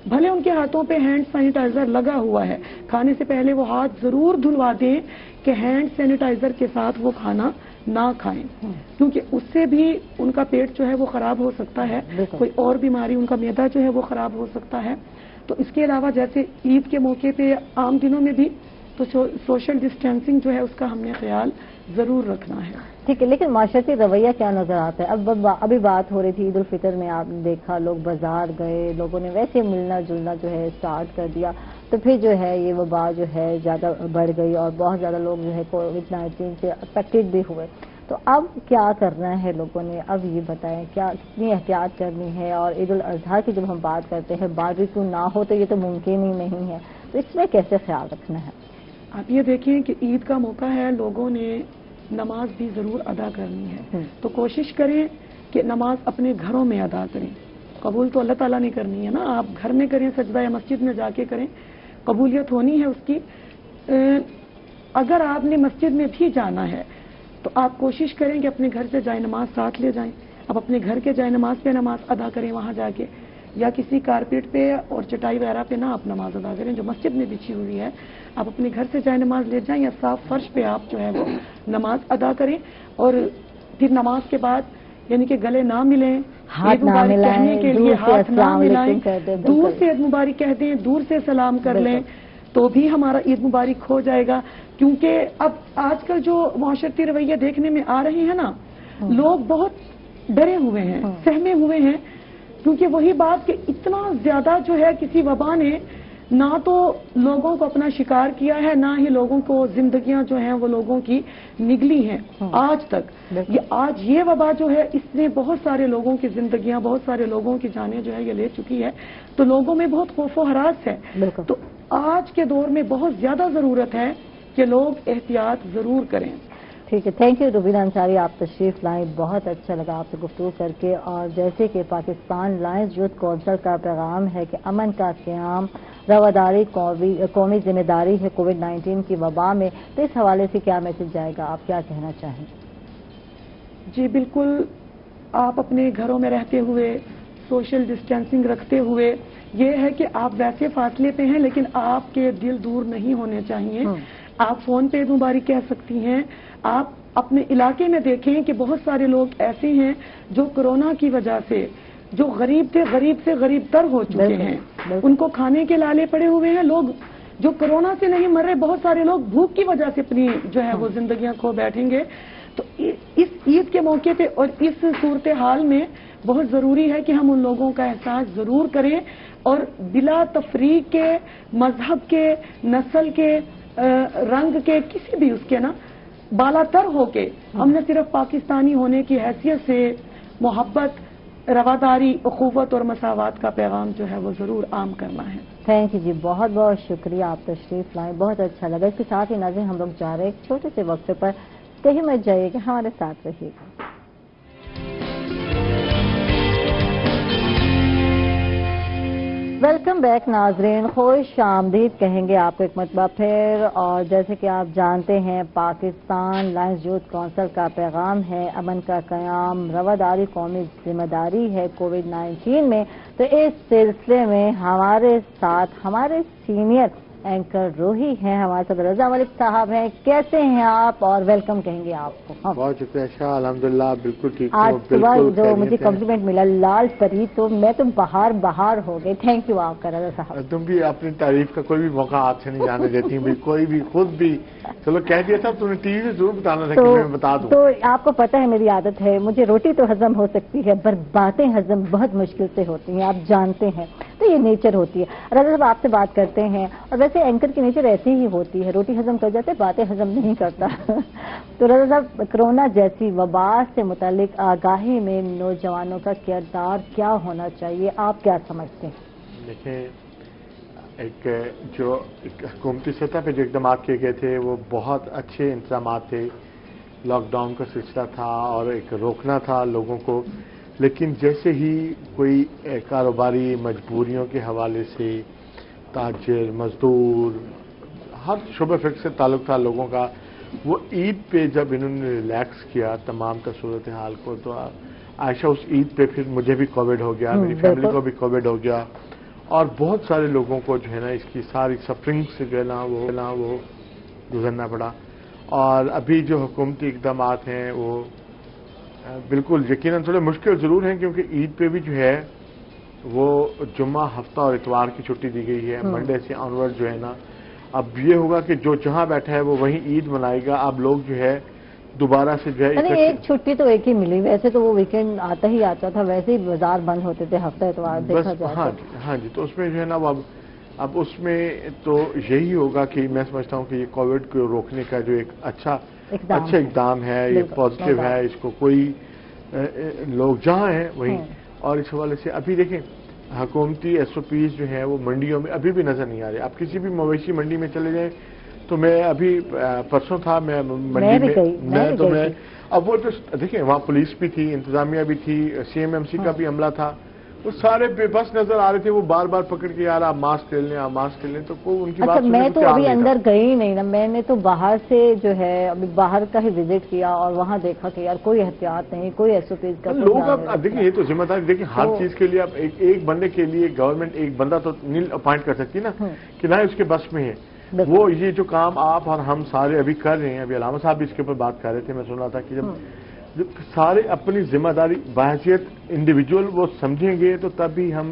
بھلے ان کے ہاتھوں پہ ہینڈ سینیٹائزر لگا ہوا ہے، کھانے سے پہلے وہ ہاتھ ضرور دھلوا دیں کہ ہینڈ سینیٹائزر کے ساتھ وہ کھانا نہ کھائیں، کیونکہ اس سے بھی ان کا پیٹ جو ہے وہ خراب ہو سکتا ہے، کوئی اور بیماری، ان کا معدہ جو ہے وہ خراب ہو سکتا ہے۔ تو اس کے علاوہ جیسے عید کے موقع پہ عام دنوں میں بھی تو سوشل ڈسٹینسنگ جو ہے اس کا ہم نے خیال ضرور رکھنا ہے۔
ٹھیک ہے، لیکن معاشرتی رویہ کیا نظر آتا ہے؟ ابھی بات ہو رہی تھی عید الفطر میں، آپ نے دیکھا لوگ بازار گئے، لوگوں نے ویسے ملنا جلنا جو ہے اسٹارٹ کر دیا، تو پھر جو ہے یہ وبا جو ہے زیادہ بڑھ گئی اور بہت زیادہ لوگ جو ہے کووڈ-19 سے افیکٹڈ بھی ہوئے۔ تو اب کیا کرنا ہے لوگوں نے؟ اب یہ بتائیں کیا کتنی احتیاط کرنی ہے؟ اور عید الاضحیٰ کی جب ہم بات کرتے ہیں باربیکیو نہ ہو تو یہ تو ممکن ہی نہیں ہے، تو اس میں کیسے خیال رکھنا ہے؟
آپ یہ دیکھیں کہ عید کا موقع ہے، لوگوں نے نماز بھی ضرور ادا کرنی ہے، تو کوشش کریں کہ نماز اپنے گھروں میں ادا کریں۔ قبول تو اللہ تعالیٰ نے کرنی ہے نا، آپ گھر میں کریں، سجدہ یا مسجد میں جا کے کریں، قبولیت ہونی ہے اس کی۔ اگر آپ نے مسجد میں بھی جانا ہے تو آپ کوشش کریں کہ اپنے گھر سے جائے نماز ساتھ لے جائیں، اب اپنے گھر کے جائے نماز پہ نماز ادا کریں وہاں جا کے، یا کسی کارپیٹ پہ اور چٹائی وغیرہ پہ نہ آپ نماز ادا کریں جو مسجد میں بچھی ہوئی ہے، آپ اپنے گھر سے جائے نماز لے جائیں یا صاف فرش پہ آپ جو ہے وہ نماز ادا کریں، اور پھر نماز کے بعد یعنی کہ گلے نہ ملیں، عید مبارک کہنے کے لیے ہاتھ نہ ملائیں، دور سے عید مبارک کہہ دیں، دور سے سلام کر لیں تو بھی ہمارا عید مبارک ہو جائے گا۔ کیونکہ اب آج کل جو معاشرتی رویے دیکھنے میں آ رہے ہیں نا، لوگ بہت ڈرے ہوئے ہیں، سہمے ہوئے ہیں، کیونکہ وہی بات کہ اتنا زیادہ جو ہے کسی وبا نے نہ تو لوگوں کو اپنا شکار کیا ہے، نہ ہی لوگوں کو زندگیاں جو ہیں وہ لوگوں کی نگلی ہیں آج تک۔ آج یہ وبا جو ہے اس نے بہت سارے لوگوں کی زندگیاں، بہت سارے لوگوں کی جانیں جو ہے یہ لے چکی ہے، تو لوگوں میں بہت خوف و ہراس ہے۔ تو آج کے دور میں بہت زیادہ ضرورت ہے کہ لوگ احتیاط ضرور کریں۔
ٹھیک ہے، تھینک یو روبینہ انصاری، آپ تشریف لائیں، بہت اچھا لگا آپ سے گفتگو کر کے۔ اور جیسے کہ پاکستان لائنز یوتھ کونسل کا پیغام ہے کہ امن کا قیام، رواداری قومی ذمہ داری ہے کووڈ-19 کی وبا میں، تو اس حوالے سے کیا میسج جائے گا؟ آپ کیا کہنا چاہیں؟
جی بالکل، آپ اپنے گھروں میں رہتے ہوئے سوشل ڈسٹینسنگ رکھتے ہوئے، یہ ہے کہ آپ ویسے فاصلے پہ ہیں لیکن آپ کے دل دور نہیں ہونے چاہیے۔ آپ فون پہ عید مبارک کہہ سکتی ہیں۔ آپ اپنے علاقے میں دیکھیں کہ بہت سارے لوگ ایسے ہیں جو کورونا کی وجہ سے جو غریب تھے، غریب سے غریب تر ہو چکے ہیں، ان کو کھانے کے لالے پڑے ہوئے ہیں۔ لوگ جو کورونا سے نہیں مر رہے، بہت سارے لوگ بھوک کی وجہ سے اپنی جو ہے وہ زندگیاں کھو بیٹھیں گے۔ تو اس عید کے موقع پہ اور اس صورتحال میں بہت ضروری ہے کہ ہم ان لوگوں کا احساس ضرور کریں اور بلا تفریق کے، مذہب کے، نسل کے، رنگ کے، کسی بھی اس کے نا بالا تر ہو کے ہم نے صرف پاکستانی ہونے کی حیثیت سے محبت، رواداری، اخوت اور مساوات کا پیغام جو ہے وہ ضرور عام کرنا ہے۔
تھینک یو جی، بہت بہت شکریہ، آپ تشریف لائیں، بہت اچھا لگا۔ اس کے ساتھ ہی ناظرین ہم لوگ جا رہے ہیں ایک چھوٹے سے وقفے پر، کہیں مت جائیے گا، ہمارے ساتھ رہیے گا۔ ویلکم بیک ناظرین، خوش آمدید کہیں گے آپ کو ایک مرتبہ پھر۔ اور جیسے کہ آپ جانتے ہیں پاکستان لائنز یوتھ کونسل کا پیغام ہے امن کا قیام، رواداری قومی ذمہ داری ہے کووڈ-19 میں، تو اس سلسلے میں ہمارے ساتھ ہمارے سینئر اینکر روحی ہیں، ہمارے ساتھ رضا ملک صاحب ہیں۔ کیسے ہیں آپ اور ویلکم کہیں گے آپ کو؟
بہت شکریہ شاہ، الحمدللہ بالکل ٹھیک
آج
ہوں،
صبح
بالکل
جو مجھے
خیریت ہے۔
کمپلیمنٹ ملا لال پری، تو میں تو بہار ہو گئی۔ تھینک یو آپ کا رضا صاحب۔
تم بھی اپنی تعریف کا کوئی بھی موقع ہاتھ سے نہیں جانے دیتی بھی، کوئی بھی خود بھی چلو کہہ دیا تھا، تم نے ٹی وی میں ضرور بتانا تھا کہ میں بتا دوں۔
تو آپ کو پتہ ہے میری عادت ہے، مجھے روٹی تو ہضم ہو سکتی ہے پر باتیں ہضم بہت مشکل سے ہوتی ہیں، آپ جانتے ہیں، تو یہ نیچر ہوتی ہے۔ رضا صاحب آپ سے بات کرتے ہیں، اور ویسے اینکر کی نیچر ایسی ہی ہوتی ہے، روٹی ہضم کر جاتے، باتیں ہضم نہیں کرتا۔ تو رضا صاحب، کورونا جیسی وبا سے متعلق آگاہی میں نوجوانوں کا کردار کیا ہونا چاہیے، آپ کیا سمجھتے ہیں؟
دیکھیں، ایک حکومتی سطح پہ جو اقدامات کیے گئے تھے وہ بہت اچھے انتظامات تھے، لاک ڈاؤن کا سلسلہ تھا اور ایک روکنا تھا لوگوں کو، لیکن جیسے ہی کوئی کاروباری مجبوریوں کے حوالے سے تاجر، مزدور، ہر شعبہ فکر سے تعلق تھا لوگوں کا، وہ عید پہ جب انہوں نے ریلیکس کیا تمام کا صورتحال کو، تو عائشہ اس عید پہ پھر مجھے بھی کووڈ ہو گیا، میری فیملی کو بھی کووڈ ہو گیا، اور بہت سارے لوگوں کو جو ہے نا اس کی ساری سفرنگ سے جو ہے نا وہ گزرنا پڑا. اور ابھی جو حکومتی اقدامات ہیں وہ بالکل یقیناً تھوڑے مشکل ضرور ہیں، کیونکہ عید پہ بھی جو ہے وہ جمعہ، ہفتہ اور اتوار کی چھٹی دی گئی ہے. منڈے سے آنورڈ جو ہے نا اب یہ ہوگا کہ جو جہاں بیٹھا ہے وہ وہیں عید منائے گا. اب لوگ جو ہے دوبارہ سے جو ہے
ایک چھٹی تو ایک ہی ملی، ویسے تو وہ ویکینڈ آتا ہی آتا تھا، ویسے ہی بازار بند ہوتے تھے ہفتہ اتوار دیکھا جائے.
ہاں جی، تو اس میں جو ہے نا وہ اب اس میں تو یہی ہوگا کہ میں سمجھتا ہوں کہ یہ کووڈ کو روکنے کا جو ایک اچھا اقدام ہے، یہ پازیٹیو ہے. اس کو کوئی لوگ جہاں ہیں وہیں. اور اس حوالے سے ابھی دیکھیں حکومتی ایس او پیز جو ہیں وہ منڈیوں میں ابھی بھی نظر نہیں آ رہے. آپ کسی بھی مویشی منڈی میں چلے جائیں تو میں ابھی پرسوں تھا میں منڈی میں تو میں اب وہ جو دیکھیں وہاں پولیس بھی تھی، انتظامیہ بھی تھی، سی ایم سی کا بھی عملہ تھا، وہ سارے بے بس نظر آ رہے تھے. وہ بار بار پکڑ کے یار آپ ماسک لے لیں، آپ ماسک لے لیں، تو کوئی ان کی بات
میں تو ابھی اندر گئی نہیں نا، میں نے تو باہر سے جو ہے ابھی باہر کا ہی وزٹ کیا اور وہاں دیکھا کہ یار کوئی احتیاط نہیں، کوئی ایس او پیز کا
لوگ. اب دیکھیں یہ تو ذمہ داری، دیکھیں ہر چیز کے لیے اب ایک بندے کے لیے گورنمنٹ ایک بندہ تو نہیں اپوائنٹ کر سکتی نا کہ نہ اس کے بس میں ہے. وہ یہ جو کام آپ اور ہم سارے ابھی کر رہے ہیں، ابھی علامہ صاحب بھی اس کے اوپر بات کر رہے تھے، میں سن رہا تھا کہ جب سارے اپنی ذمہ داری بحیثیت انڈیویجول وہ سمجھیں گے تو تب بھی ہم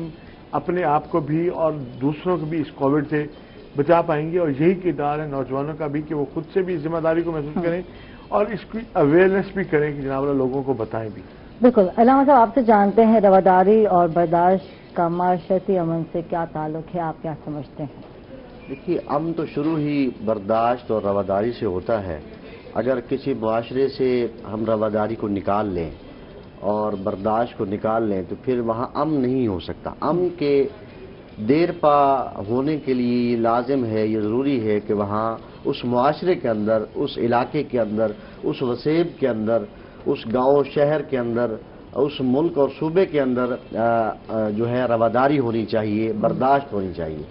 اپنے آپ کو بھی اور دوسروں کو بھی اس کووڈ سے بچا پائیں گے. اور یہی کردار ہے نوجوانوں کا بھی کہ وہ خود سے بھی ذمہ داری کو محسوس کریں اور اس کی اویئرنیس بھی کریں کہ جناب لوگوں کو بتائیں بھی.
بالکل. علامہ صاحب آپ سے جانتے ہیں رواداری اور برداشت کا معاشرتی امن سے کیا تعلق ہے، آپ کیا سمجھتے ہیں؟
دیکھیے امن تو شروع ہی برداشت اور رواداری سے ہوتا ہے. اگر کسی معاشرے سے ہم رواداری کو نکال لیں اور برداشت کو نکال لیں تو پھر وہاں امن نہیں ہو سکتا. امن کے دیر پا ہونے کے لیے یہ لازم ہے، یہ ضروری ہے کہ وہاں اس معاشرے کے اندر، اس علاقے کے اندر، اس وسیب کے اندر، اس گاؤں شہر کے اندر، اس ملک اور صوبے کے اندر جو ہے رواداری ہونی چاہیے، برداشت ہونی چاہیے.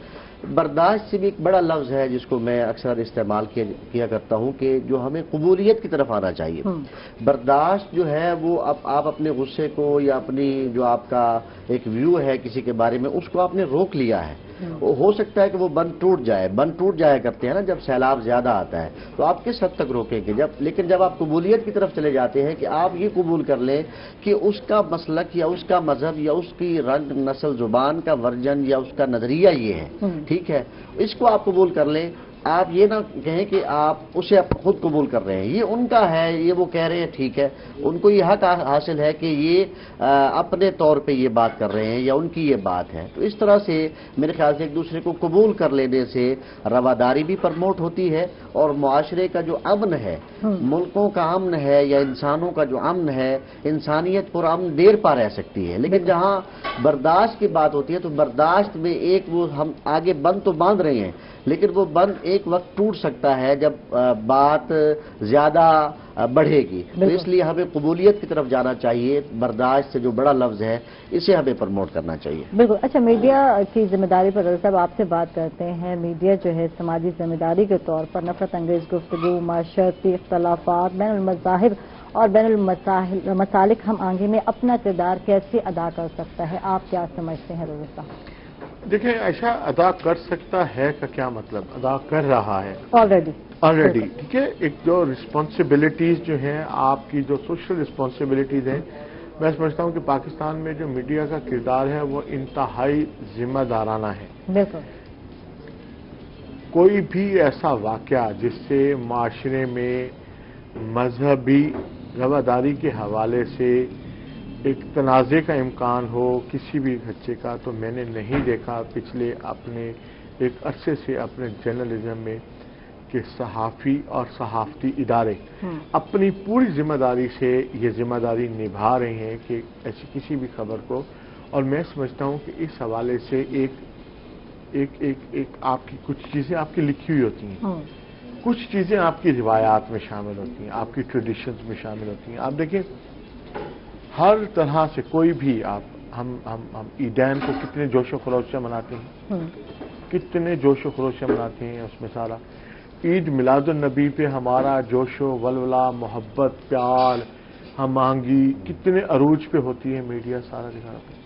برداشت سے بھی ایک بڑا لفظ ہے جس کو میں اکثر استعمال کیا کرتا ہوں کہ جو ہمیں قبولیت کی طرف آنا چاہیے. برداشت جو ہے وہ آپ اپنے غصے کو یا اپنی جو آپ کا ایک ویو ہے کسی کے بارے میں اس کو آپ نے روک لیا ہے. ہو سکتا ہے کہ وہ بند ٹوٹ جایا کرتے ہیں نا جب سیلاب زیادہ آتا ہے، تو آپ کس حد تک روکیں گے؟ لیکن جب آپ قبولیت کی طرف چلے جاتے ہیں کہ آپ یہ قبول کر لیں کہ اس کا مسلک یا اس کا مذہب یا اس کی رنگ نسل زبان کا ورژن یا اس کا نظریہ یہ ہے، ٹھیک ہے، اس کو آپ قبول کر لیں. آپ یہ نہ کہیں کہ آپ اسے خود قبول کر رہے ہیں، یہ ان کا ہے، یہ وہ کہہ رہے ہیں ٹھیک ہے، ان کو یہ حق حاصل ہے کہ یہ اپنے طور پہ یہ بات کر رہے ہیں یا ان کی یہ بات ہے. تو اس طرح سے میرے خیال سے ایک دوسرے کو قبول کر لینے سے رواداری بھی پرموٹ ہوتی ہے اور معاشرے کا جو امن ہے، ملکوں کا امن ہے یا انسانوں کا جو امن ہے، انسانیت پر امن دیر پا رہ سکتی ہے. لیکن جہاں برداشت کی بات ہوتی ہے تو برداشت میں ایک وہ ہم آگے بند تو باندھ رہے ہیں لیکن وہ بند ایک وقت ٹوٹ سکتا ہے جب بات زیادہ بڑھے گی. تو اس لیے ہمیں قبولیت کی طرف جانا چاہیے. برداشت سے جو بڑا لفظ ہے اسے ہمیں پروموٹ کرنا چاہیے.
بالکل. اچھا، میڈیا کی ذمہ داری پر صاحب آپ سے بات کرتے ہیں. میڈیا جو ہے سماجی ذمہ داری کے طور پر نفرت انگیز گفتگو، معاشرتی اختلافات، بین المذاہب اور بین المسالک ہم آہنگی میں اپنا کردار کیسے ادا کر سکتا ہے، آپ کیا سمجھتے ہیں روزہ صاحب؟
دیکھیں ایسا ادا کر سکتا ہے کا کیا مطلب، ادا کر رہا ہے آلریڈی. ٹھیک ہے، ایک جو رسپانسبلٹیز جو ہیں آپ کی، جو سوشل رسپانسبلٹیز ہیں، میں سمجھتا ہوں کہ پاکستان میں جو میڈیا کا کردار ہے وہ انتہائی ذمہ دارانہ ہے.
بالکل.
کوئی بھی ایسا واقعہ جس سے معاشرے میں مذہبی رواداری کے حوالے سے ایک تنازع کا امکان ہو کسی بھی خدشے کا، تو میں نے نہیں دیکھا پچھلے اپنے ایک عرصے سے اپنے جرنلزم میں کہ صحافی اور صحافتی ادارے اپنی پوری ذمہ داری سے یہ ذمہ داری نبھا رہے ہیں کہ ایسی کسی بھی خبر کو. اور میں سمجھتا ہوں کہ اس حوالے سے ایک آپ کی کچھ چیزیں آپ کی لکھی ہوئی ہوتی ہیں، کچھ چیزیں آپ کی روایات میں شامل ہوتی ہیں، آپ کی ٹریڈیشنز میں شامل ہوتی ہیں. آپ دیکھیں ہر طرح سے کوئی بھی ہم عیدین کو کتنے جوش و خروش سے مناتے ہیں، کتنے جوش و خروش سے مناتے ہیں. اس میں سارا عید میلاد النبی پہ ہمارا جوش و ولولہ، محبت، پیار، ہم آہنگی کتنے عروج پہ ہوتی ہے. میڈیا سارا دکھاتا ہے.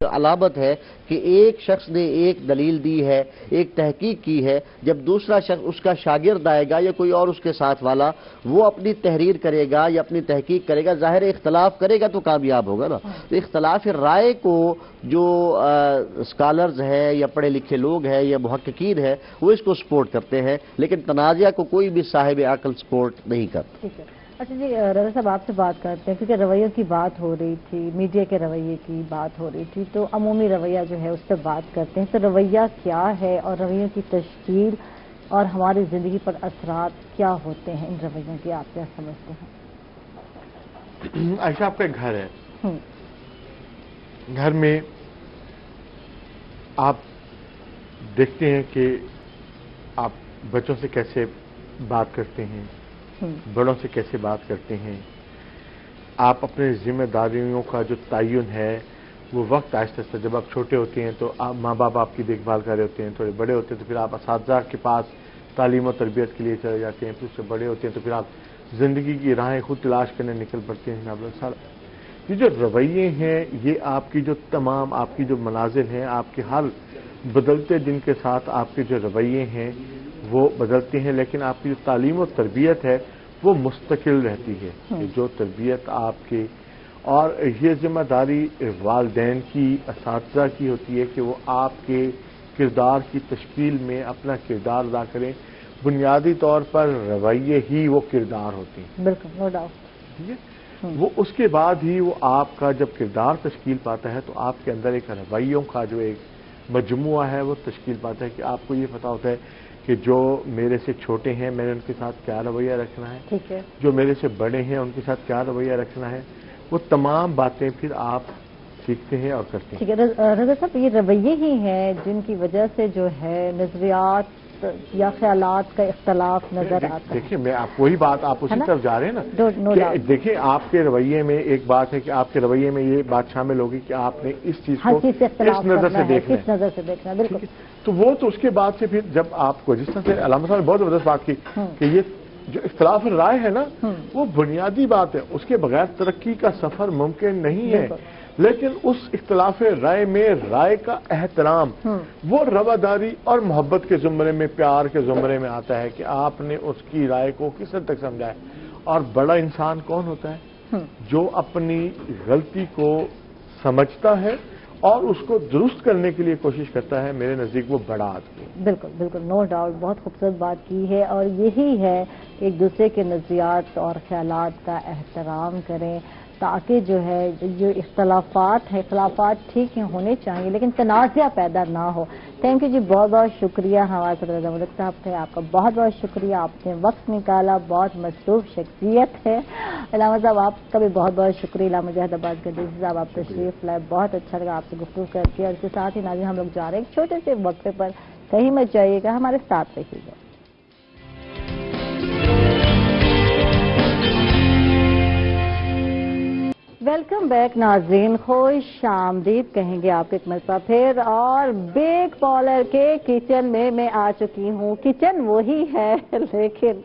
علامت ہے کہ ایک شخص نے ایک دلیل دی ہے، ایک تحقیق کی ہے، جب دوسرا شخص اس کا شاگرد آئے گا یا کوئی اور اس کے ساتھ والا وہ اپنی تحریر کرے گا یا اپنی تحقیق کرے گا، ظاہر اختلاف کرے گا تو کامیاب ہوگا نا۔ تو اختلاف رائے کو جو اسکالرز ہیں یا پڑھے لکھے لوگ ہیں یا محققین ہیں وہ اس کو سپورٹ کرتے ہیں، لیکن تنازع کو کوئی بھی صاحب عقل سپورٹ نہیں کرتا۔
اچھا جی، رضا صاحب آپ سے بات کرتے ہیں کیونکہ رویوں کی بات ہو رہی تھی، میڈیا کے رویے کی بات ہو رہی تھی، تو عمومی رویہ جو ہے اس پہ بات کرتے ہیں۔ تو رویہ کیا ہے اور رویوں کی تشکیل اور ہماری زندگی پر اثرات کیا ہوتے ہیں ان رویوں کے، آپ کیا سمجھتے ہیں؟
عائشہ، آپ کا ایک گھر ہے، گھر میں آپ دیکھتے ہیں کہ آپ بچوں سے کیسے بات کرتے ہیں، بڑوں سے کیسے بات کرتے ہیں، آپ اپنے ذمہ داریوں کا جو تعین ہے وہ وقت آہستہ آہستہ، جب آپ چھوٹے ہوتے ہیں تو ماں باپ آپ کی دیکھ بھال کر رہے ہوتے ہیں، تھوڑے بڑے ہوتے ہیں تو پھر آپ اساتذہ کے پاس تعلیم و تربیت کے لیے چلے جاتے ہیں، پھر اس سے بڑے ہوتے ہیں تو پھر آپ زندگی کی راہیں خود تلاش کرنے نکل پڑتے ہیں۔ یہ جو رویے ہیں، یہ آپ کی جو تمام آپ کی جو منازل ہیں، آپ کے ہر بدلتے دن کے ساتھ آپ کے جو رویے ہیں وہ بدلتے ہیں، لیکن آپ کی جو تعلیم و تربیت ہے وہ مستقل رہتی ہے۔ جو تربیت آپ کی، اور یہ ذمہ داری والدین کی، اساتذہ کی ہوتی ہے کہ وہ آپ کے کردار کی تشکیل میں اپنا کردار ادا کریں۔ بنیادی طور پر رویے ہی وہ کردار ہوتے ہیں،
بالکل، نو ڈاؤٹ۔
ٹھیک ہے، وہ اس کے بعد ہی وہ آپ کا جب کردار تشکیل پاتا ہے تو آپ کے اندر ایک رویوں کا جو ایک مجموعہ ہے وہ تشکیل پاتا ہے کہ آپ کو یہ پتا ہوتا ہے کہ جو میرے سے چھوٹے ہیں میں نے ان کے ساتھ کیا رویہ رکھنا ہے،
ٹھیک ہے،
جو میرے سے بڑے ہیں ان کے ساتھ کیا رویہ رکھنا ہے، وہ تمام باتیں پھر آپ سیکھتے ہیں اور کرتے ہیں۔
ٹھیک ہے رضا صاحب، یہ رویے ہی ہیں جن کی وجہ سے جو ہے نظریات یا خیالات کا اختلاف نظر آتا ہے۔
دیکھیں، میں آپ وہی بات، آپ اسی طرف جا رہے ہیں نا کہ دیکھیں آپ کے رویے میں ایک بات ہے کہ آپ کے رویے میں یہ بات شامل ہوگی کہ آپ نے اس چیز کو اس نظر سے دیکھنا ہے،
کس نظر سے دیکھنا ہے، بالکل۔
تو وہ تو اس کے بعد سے پھر جب آپ کو، جس طرح سے علامہ صاحب نے بہت زبردست بات کی کہ یہ جو اختلاف رائے ہے نا وہ بنیادی بات ہے، اس کے بغیر ترقی کا سفر ممکن نہیں ہے، لیکن اس اختلاف رائے میں رائے کا احترام وہ رواداری اور محبت کے زمرے میں، پیار کے زمرے میں آتا ہے کہ آپ نے اس کی رائے کو کس حد تک سمجھا ہے۔ اور بڑا انسان کون ہوتا ہے؟ جو اپنی غلطی کو سمجھتا ہے اور اس کو درست کرنے کے لیے کوشش کرتا ہے، میرے نزدیک وہ بڑا آدمی ہے۔
بالکل بالکل، نو ڈاؤٹ، بہت خوبصورت بات کی ہے، اور یہی ہے کہ ایک دوسرے کے نظریات اور خیالات کا احترام کریں تاکہ جو ہے جو اختلافات ہیں، اختلافات ٹھیک ہیں، ہونے چاہیے لیکن تنازع پیدا نہ ہو۔ تھینک یو جی، بہت بہت شکریہ ہمارے ساتھ رضا ملک صاحب تھے، آپ کا بہت بہت شکریہ، آپ نے وقت نکالا، بہت مصروف شخصیت ہے۔ علامہ صاحب آپ کا بھی بہت بہت شکریہ، علامہ جہاد آباد کے صاحب آپ تشریف لائے، بہت اچھا لگا آپ سے گفتگو کر کے، اور اس کے ساتھ ہی ناظرین ہم لوگ جا رہے ہیں ایک چھوٹے سے وقفے پر، کہیں مت جائیے گا، ہمارے ساتھ رہیے گا۔ ویلکم بیک ناظرین، خوش آمدید کہیں گے آپ ایک مرتبہ پھر، اور بیک پارلر کے کچن میں آ چکی ہوں۔ کچن وہی ہے لیکن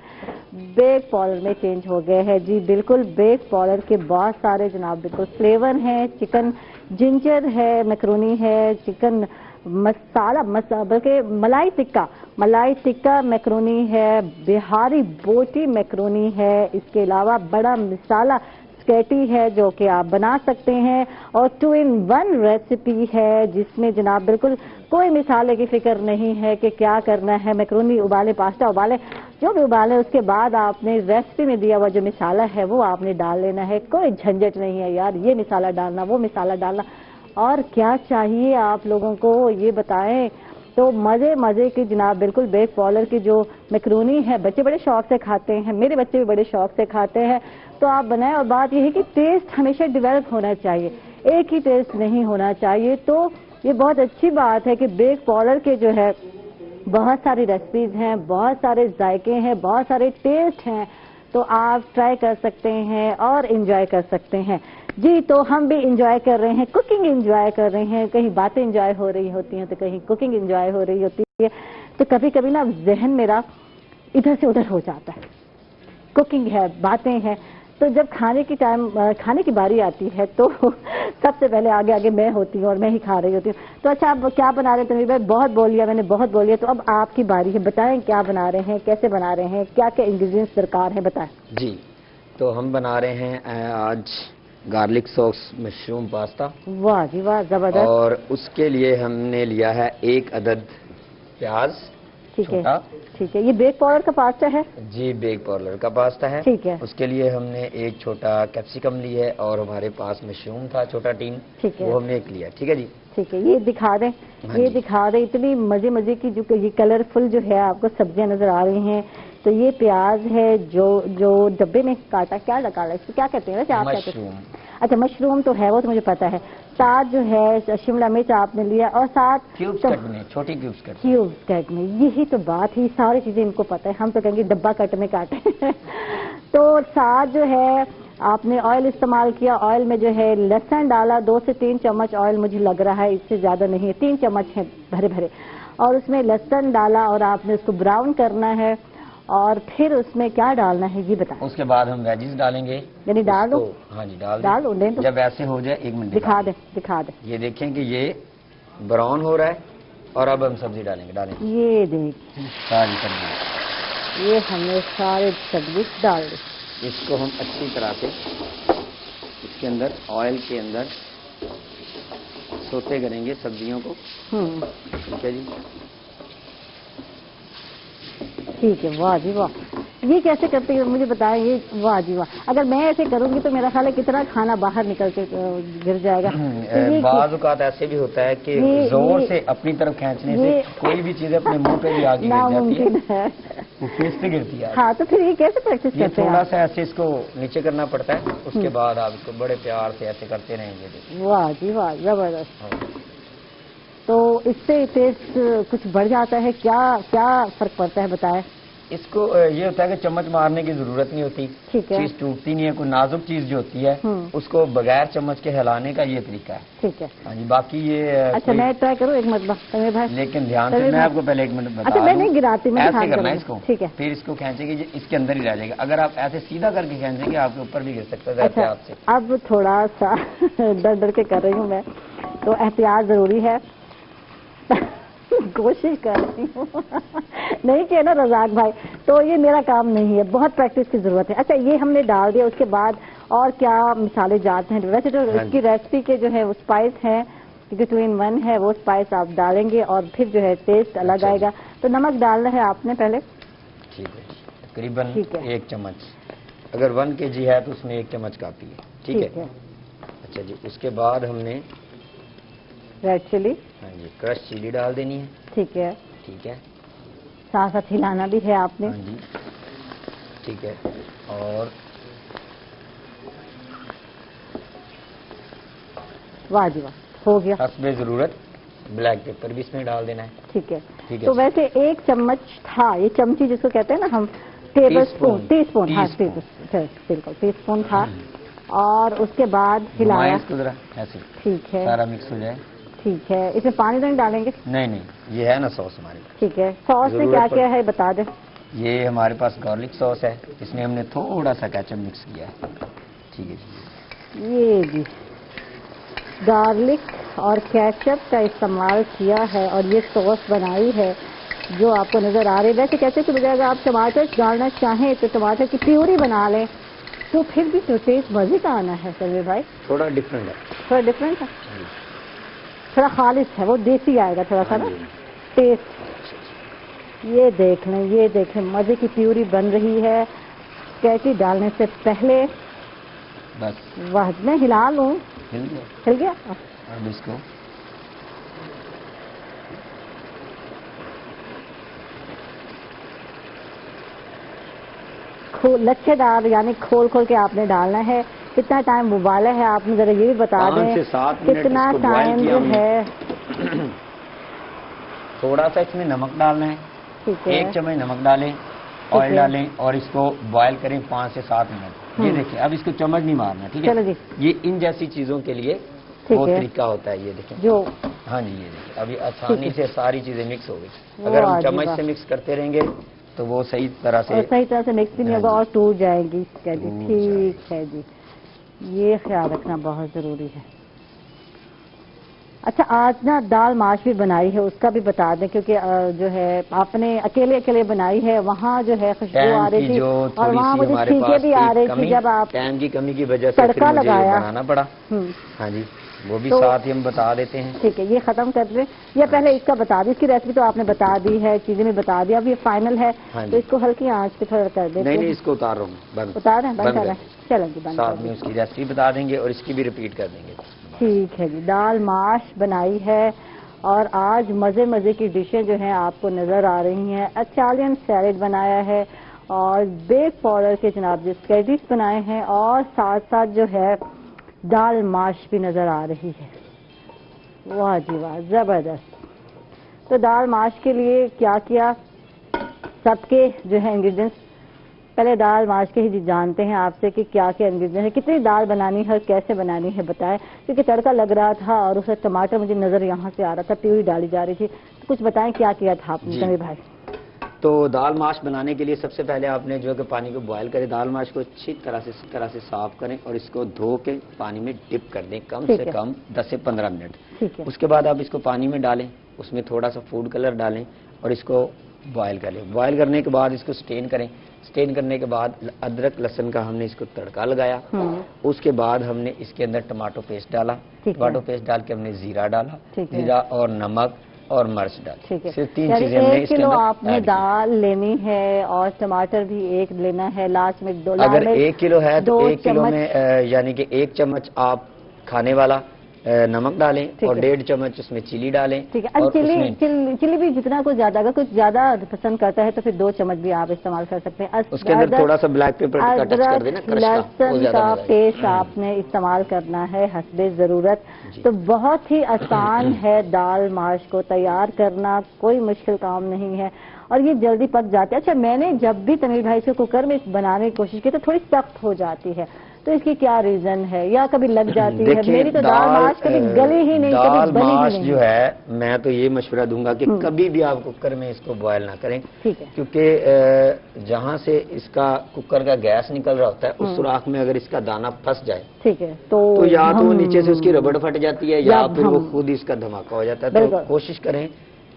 بیک پارلر میں چینج ہو گئے ہیں۔ جی بالکل، بیک پارلر کے بہت سارے جناب بالکل فلیور ہیں، چکن جنجر ہے، میکرونی ہے، چکن مسالہ بلکہ ملائی ٹکا میکرونی ہے، بہاری بوٹی میکرونی ہے، اس کے علاوہ بڑا مسالہ اسپیگیٹی ہے جو کہ آپ بنا سکتے ہیں، اور 2 in 1 ریسیپی ہے جس میں جناب بالکل کوئی مسالے کی فکر نہیں ہے کہ کیا کرنا ہے، میکرونی ابالے، پاستا ابالے، جو بھی ابالے، اس کے بعد آپ نے ریسیپی میں دیا ہوا جو مسالہ ہے وہ آپ نے ڈال لینا ہے، کوئی جھنجٹ نہیں ہے یار یہ مسالہ ڈالنا وہ مسالہ ڈالنا، اور کیا چاہیے آپ لوگوں کو یہ بتائیں۔ تو مزے کی جناب بالکل بیک پارلر کی جو میکرونی ہے، بچے بڑے شوق سے کھاتے ہیں، میرے بچے بھی بڑے شوق سے کھاتے ہیں، تو آپ بنائیں، اور بات یہ ہے کہ ٹیسٹ ہمیشہ ڈیولپ ہونا چاہیے، ایک ہی ٹیسٹ نہیں ہونا چاہیے۔ تو یہ بہت اچھی بات ہے کہ بیک پارلر کے جو ہے بہت ساری ریسیپیز ہیں، بہت سارے ذائقے ہیں، بہت سارے ٹیسٹ ہیں، تو آپ ٹرائی کر سکتے ہیں اور انجوائے کر سکتے ہیں۔ جی تو ہم بھی انجوائے کر رہے ہیں، کوکنگ انجوائے کر رہے ہیں، کہیں باتیں انجوائے ہو رہی ہوتی ہیں تو کہیں کوکنگ انجوائے ہو رہی ہوتی ہے، تو کبھی کبھی نا ذہن میرا ادھر سے ادھر ہو جاتا ہے، کوکنگ ہے، باتیں ہیں، تو جب کھانے کی باری آتی ہے تو سب سے پہلے آگے آگے میں ہوتی ہوں اور میں ہی کھا رہی ہوتی ہوں. تو اچھا آپ کیا بنا رہے ہیں تنویر بھائی؟ بہت بول لیا میں نے، بہت بول لیا. تو اب آپ کی باری ہے، بتائیں کیا بنا رہے ہیں، کیسے بنا رہے ہیں، کیا کیا انگریڈینٹس درکار ہیں، بتائیں.
جی تو ہم بنا رہے ہیں آج گارلک سوس مشروم پاستا.
واہ جی واہ، زبردست.
اور اس کے لیے ہم نے لیا ہے 1 عدد پیاز.
ٹھیک ہے ٹھیک ہے. یہ بیک پاؤڈر کا پاستا ہے؟
جی بیک پاؤڈر کا پاستا ہے.
ٹھیک ہے.
اس کے لیے ہم نے 1 چھوٹا کیپسیکم لی ہے اور ہمارے پاس مشروم تھا چھوٹا ٹین.
ٹھیک ہے.
وہ ہم نے 1 لیا. ٹھیک ہے جی.
ٹھیک ہے. یہ دکھا دیں، یہ دکھا دیں. اتنی مزے مزے کی جو یہ کلرفل جو ہے آپ کو سبزیاں نظر آ رہی ہیں. تو یہ پیاز ہے جو ڈبے میں کاٹا، کیا ڈالا اس کو کیا کہتے ہیں ویسے آپ؟
مشروم.
اچھا مشروم تو ہے، وہ تو مجھے پتا ہے. ساتھ جو ہے شملہ مرچ آپ نے لیا اور ساتھ
کیوبس کٹ میں، چھوٹی کیوبس
کٹ میں. یہی تو بات ہے، ساری چیزیں ان کو پتا ہے. ہم تو کہیں گے ڈبہ کٹ میں کاٹے. تو ساتھ جو ہے آپ نے آئل استعمال کیا. آئل میں جو ہے لہسن ڈالا، 2 سے 3 چمچ آئل مجھے لگ رہا ہے، اس سے زیادہ نہیں ہے، 3 چمچ ہیں بھرے بھرے. اور اس میں لہسن ڈالا اور آپ نے اس کو براؤن کرنا ہے. اور پھر اس میں کیا ڈالنا ہے یہ بتائیں.
اس کے بعد ہم ویجز ڈالیں گے.
یعنی ڈال دو؟
ہاں جی ڈال دیں. جب ایسے ہو جائے 1 منٹ
دکھا دیں.
یہ دیکھیں کہ یہ براؤن ہو رہا ہے اور اب ہم سبزی ڈالیں گے.
یہ دیکھیں
ساری سبزی،
یہ ہم نے سارے سبزی ڈال دی.
اس کو ہم اچھی طرح سے اس کے اندر آئل کے اندر سوتے کریں گے سبزیوں کو. ٹھیک ہے جی.
ٹھیک ہے. واہ جی واہ. یہ کیسے کرتے ہیں مجھے بتائیں. یہ واہ جی واہ. اگر میں ایسے کروں گی تو میرا خیال ہے کتنا کھانا باہر نکل کے گر جائے گا.
بعض اوقات ایسے بھی ہوتا ہے کہ زور سے اپنی طرف کھینچنے سے کوئی بھی چیز اپنے منہ پہ بھی آگے گر جاتی ہے، وہ فیس پہ گرتی ہے.
ہاں تو پھر یہ کیسے پریکٹس کرتے ہیں؟
تھوڑا سا ایسے اس کو نیچے کرنا پڑتا ہے. اس کے بعد آپ اس کو بڑے پیار سے ایسے کرتے رہیں گے.
واہ جی واہ، زبردست. تو اس سے ٹیسٹ کچھ بڑھ جاتا ہے؟ کیا فرق پڑتا ہے بتائیں.
اس کو یہ ہوتا ہے کہ چمچ مارنے کی ضرورت نہیں ہوتی.
ٹھیک ہے.
چیز ٹوٹتی نہیں ہے. کوئی نازک چیز جو ہوتی ہے اس کو بغیر چمچ کے ہلانے کا یہ طریقہ ہے.
ٹھیک ہے.
ہاں جی. باقی یہ
اچھا میں ٹرائی کروں ایک مرتبہ تنویر بھائی؟
لیکن دھیان سے میں آپ کو پہلے 1 منٹ بتا دوں.
اچھا میں نہیں گراتی، میں
ایسے کرنا ہے اس کو.
ٹھیک ہے.
پھر اس کو کھینچے گی اس کے اندر ہی رہ جائے گا. اگر آپ ایسے سیدھا کر کے کھینچیں گے آپ کے اوپر بھی گر سکتا ہے. احتیاط سے.
اب تھوڑا سا ڈر کے کر رہی ہوں میں، تو احتیاط ضروری ہے. کوشش کر رہی ہوں. نہیں کہ نا رزاق بھائی، تو یہ میرا کام نہیں ہے، بہت پریکٹس کی ضرورت ہے. اچھا یہ ہم نے ڈال دیا. اس کے بعد اور کیا مثالیں جات ہیں؟ ویسے تو اس کی ریسپی کے جو ہے وہ اسپائس ہیں، کیونکہ 2 in 1 ہے، وہ اسپائس آپ ڈالیں گے اور پھر جو ہے ٹیسٹ الگ آئے گا. تو نمک ڈالنا ہے آپ نے پہلے.
ٹھیک ہے. تقریباً 1 چمچ. اگر 1 kg ہے تو اس میں 1 چمچ کافی ہے. ٹھیک ہے. اچھا جی. اس کے بعد ہم نے
ریڈ چلی،
ہاں جی کرش چلی ڈال دینی ہے.
ٹھیک ہے.
ٹھیک ہے.
ساتھ ساتھ ہلانا بھی ہے آپ نے.
ہاں جی. ٹھیک ہے. اور
واہ جی واہ، ہو گیا.
حسب ضرورت بلیک پیپر بھی اس میں ڈال دینا ہے.
ٹھیک ہے. تو ویسے 1 چمچ تھا، یہ چمچی جس کو کہتے ہیں نا ہم، ٹی اسپون. ہاں بالکل ٹی اسپون تھا. اور اس کے بعد ہلایا
اس کو ذرا ایسے.
ٹھیک ہے.
سارا مکس ہو جائے.
ٹھیک ہے. اس میں پانی نہیں ڈالیں گے؟
نہیں یہ ہے نا سوس ہماری.
ٹھیک ہے. سوس میں کیا کیا ہے بتا دیں.
یہ ہمارے پاس گارلک سوس ہے، اس میں ہم نے تھوڑا سا کیچپ مکس کیا ہے. ٹھیک ہے جی.
یہ بھی گارلک اور کیچپ کا استعمال کیا ہے اور یہ سوس بنائی ہے جو آپ کو نظر آ رہی ہے. ویسے کیسے کہ بجائے اگر آپ ٹماٹر ڈالنا چاہیں تو ٹماٹر کی پیوری بنا لیں تو پھر بھی تو ٹیسٹ مزے کا آنا ہے. تنویر بھائی
تھوڑا ڈفرینٹ ہے.
تھوڑا ڈفرینٹ ہے، تھوڑا خالص ہے، وہ دیسی آئے گا تھوڑا سا نا ٹیسٹ. یہ دیکھ لیں مزے کی پیوری بن رہی ہے کیچی ڈالنے سے پہلے.
بس
واہ، میں ہلا لوں. ہل گیا.
اب اس کو
لچھے دار یعنی کھول کے آپ نے ڈالنا ہے. کتنا ٹائم ابالا ہے آپ نے ذرا یہ بھی بتا دیں.
5 سے 7 منٹ
کتنا ٹائم جو ہے.
تھوڑا سا اس میں نمک ڈالنا ہے.
ٹھیک ہے.
1 چمچ نمک ڈالیں، آئل ڈالیں اور اس کو بوائل کریں 5 سے 7 منٹ. یہ دیکھیں اب اس کو چمچ نہیں مارنا. ٹھیک ہے. یہ ان جیسی چیزوں کے لیے وہ طریقہ ہوتا ہے. یہ دیکھیں جو ہاں جی یہ دیکھیں ابھی آسانی سے ساری چیزیں مکس ہو گئی. اگر ہم چمچ سے مکس کرتے رہیں گے تو وہ صحیح طرح سے
مکس بھی نہیں ہوگا اور ٹوٹ جائے گی. ٹھیک ہے جی, یہ خیال رکھنا بہت ضروری ہے. اچھا, آج نا دال ماش بھی بنائی ہے, اس کا بھی بتا دیں, کیونکہ جو ہے آپ نے اکیلے بنائی ہے, وہاں جو ہے خوشبو آ رہی تھی اور وہاں مجھے چھینکیں بھی آ رہی تھی جب آپ
ٹائم کی کمی کی وجہ سے
تڑکا لگایا
بنانا پڑا. ہاں جی, وہ بھی ساتھ ہی ہم بتا دیتے ہیں.
ٹھیک ہے, یہ ختم کر دیں یا پہلے اس کا بتا دیں. اس کی ریسیپی تو آپ نے بتا دی ہے, چیزیں بھی بتا دی, اب یہ فائنل ہے تو اس کو ہلکی آنچ پہ تھوڑا کر دیں.
نہیں, اس کو اتار رہا ہوں,
اتار رہے ہیں, بند کر رہے ہیں. چلیں جی, بند
ساتھ میں اس کی ریسیپی بتا دیں گے اور اس کی بھی ریپیٹ کر دیں گے.
ٹھیک ہے جی, دال ماش بنائی ہے اور آج مزے کی ڈشیں جو ہیں آپ کو نظر آ رہی ہیں. اٹالین سیلڈ بنایا ہے اور بیک پاؤڈر کے جناب جو اسپیگیٹیز بنائے ہیں اور ساتھ جو ہے دال ماش بھی نظر آ رہی ہے. واہ جی واہ, زبردست. تو دال ماش کے لیے کیا سب کے جو ہے انگریڈینٹس, پہلے دال ماش کے ہی جانتے ہیں آپ سے کہ کیا انگریڈینٹ ہے, کتنی دال بنانی ہے اور کیسے بنانی ہے بتائیں, کیونکہ تڑکا لگ رہا تھا اور اس میں ٹماٹر مجھے نظر یہاں سے آ رہا تھا, پیوری ڈالی جا رہی تھی. تو کچھ بتائیں کیا تھا آپ نے تنویر بھائی.
تو دال ماش بنانے کے لیے سب سے پہلے آپ نے جو ہے کہ پانی کو بوائل کریں, دال ماش کو اچھی طرح سے صاف کریں اور اس کو دھو کے پانی میں ڈپ کر دیں کم سے کم 10 سے 15 منٹ. اس کے بعد آپ اس کو پانی میں ڈالیں, اس میں تھوڑا سا فوڈ کلر ڈالیں اور اس کو بوائل کر لیں. بوائل کرنے کے بعد اس کو سٹین کریں. سٹین کرنے کے بعد ادرک لہسن کا ہم نے اس کو تڑکا لگایا. اس کے بعد ہم نے اس کے اندر ٹماٹو پیسٹ ڈالا. ٹماٹو پیسٹ ڈال کے ہم نے زیرہ ڈالا, زیرہ اور نمک اور مرچ ڈال. صرف 3 چیزیں ہم نے اس کے اندر.
1 کلو آپ نے دال لینی ہے اور ٹماٹر بھی 1 لینا ہے, لاسٹ میں 2.
اگر 1 کلو ہے تو 1 کلو میں یعنی کہ 1 چمچ آپ کھانے والا نمک ڈالیں اور 1.5 چمچ اس میں چلی ڈالیں.
ٹھیک ہے, چلی بھی جتنا کچھ زیادہ, اگر کچھ زیادہ پسند کرتا ہے تو پھر 2 چمچ بھی آپ استعمال کر سکتے ہیں.
اس کے اندر تھوڑا سا بلیک پیپر کا ٹچ کر دینا,
لہسن کا پیسٹ آپ نے استعمال کرنا ہے حسب ضرورت. تو بہت ہی آسان ہے دال ماش کو تیار کرنا, کوئی مشکل کام نہیں ہے اور یہ جلدی پک جاتے ہیں. اچھا, میں نے جب بھی تنویر بھائی سے کوکر میں بنانے کی کوشش کی تو تھوڑی سخت ہو جاتی ہے, تو اس کی کیا ریزن ہے یا کبھی لگ جاتی ہے؟ میری تو دال ماش کبھی گلی ہی نہیں,
دال ماش جو ہے میں تو یہ مشورہ دوں گا کہ کبھی بھی آپ کوکر میں اس کو بوائل نہ کریں, کیونکہ جہاں سے اس کا کوکر کا گیس نکل رہا ہوتا ہے اس سوراخ میں اگر اس کا دانہ پھنس جائے
ٹھیک ہے
تو یا تو وہ نیچے سے اس کی ربڑ پھٹ جاتی ہے یا پھر وہ خود اس کا دھماکہ ہو جاتا ہے. تو کوشش کریں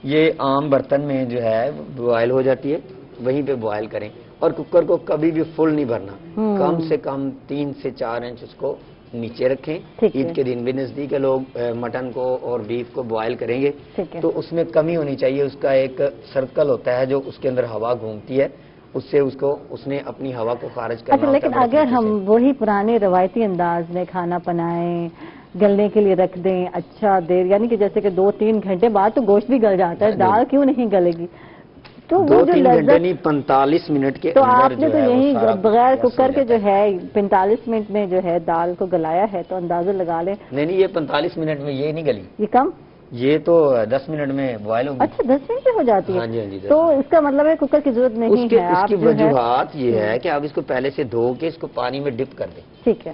یہ عام برتن میں جو ہے بوائل ہو جاتی ہے وہیں پہ بوائل کریں. اور کوکر کو کبھی بھی فل نہیں بھرنا, کم سے کم 3 سے 4 انچ اس کو نیچے رکھیں. عید کے دن بھی نزدیک ہے, لوگ مٹن کو اور بیف کو بوائل کریں گے تو اس میں کمی ہونی چاہیے. اس کا ایک سرکل ہوتا ہے جو اس کے اندر ہوا گھومتی ہے, اس سے اس نے اپنی ہوا کو خارج کرنا ہوتا ہے.
لیکن اگر ہم وہی پرانے روایتی انداز میں کھانا بنائیں, گلنے کے لیے رکھ دیں اچھا دیر, یعنی کہ جیسے کہ 2-3 گھنٹے بعد تو گوشت بھی گل جاتا ہے, دال کیوں نہیں گلے گی؟ تو
2-3 گھنٹے نہیں 45 منٹ کے
تو آپ نے تو یہی بغیر کوکر کے جو ہے 45 منٹ میں جو ہے دال کو گلایا ہے, تو اندازہ لگا لیں.
نہیں, یہ 45 منٹ میں یہ نہیں گلی,
یہ کم,
یہ تو 10 منٹ میں بوائل ہوگی.
اچھا 10 منٹ میں ہو جاتی ہے.
ہاں جی,
تو اس کا مطلب ہے کوکر کی ضرورت نہیں ہے.
اس کی وجوہات یہ ہے کہ آپ اس کو پہلے سے دھو کے اس کو پانی میں ڈپ کر دیں.
ٹھیک ہے,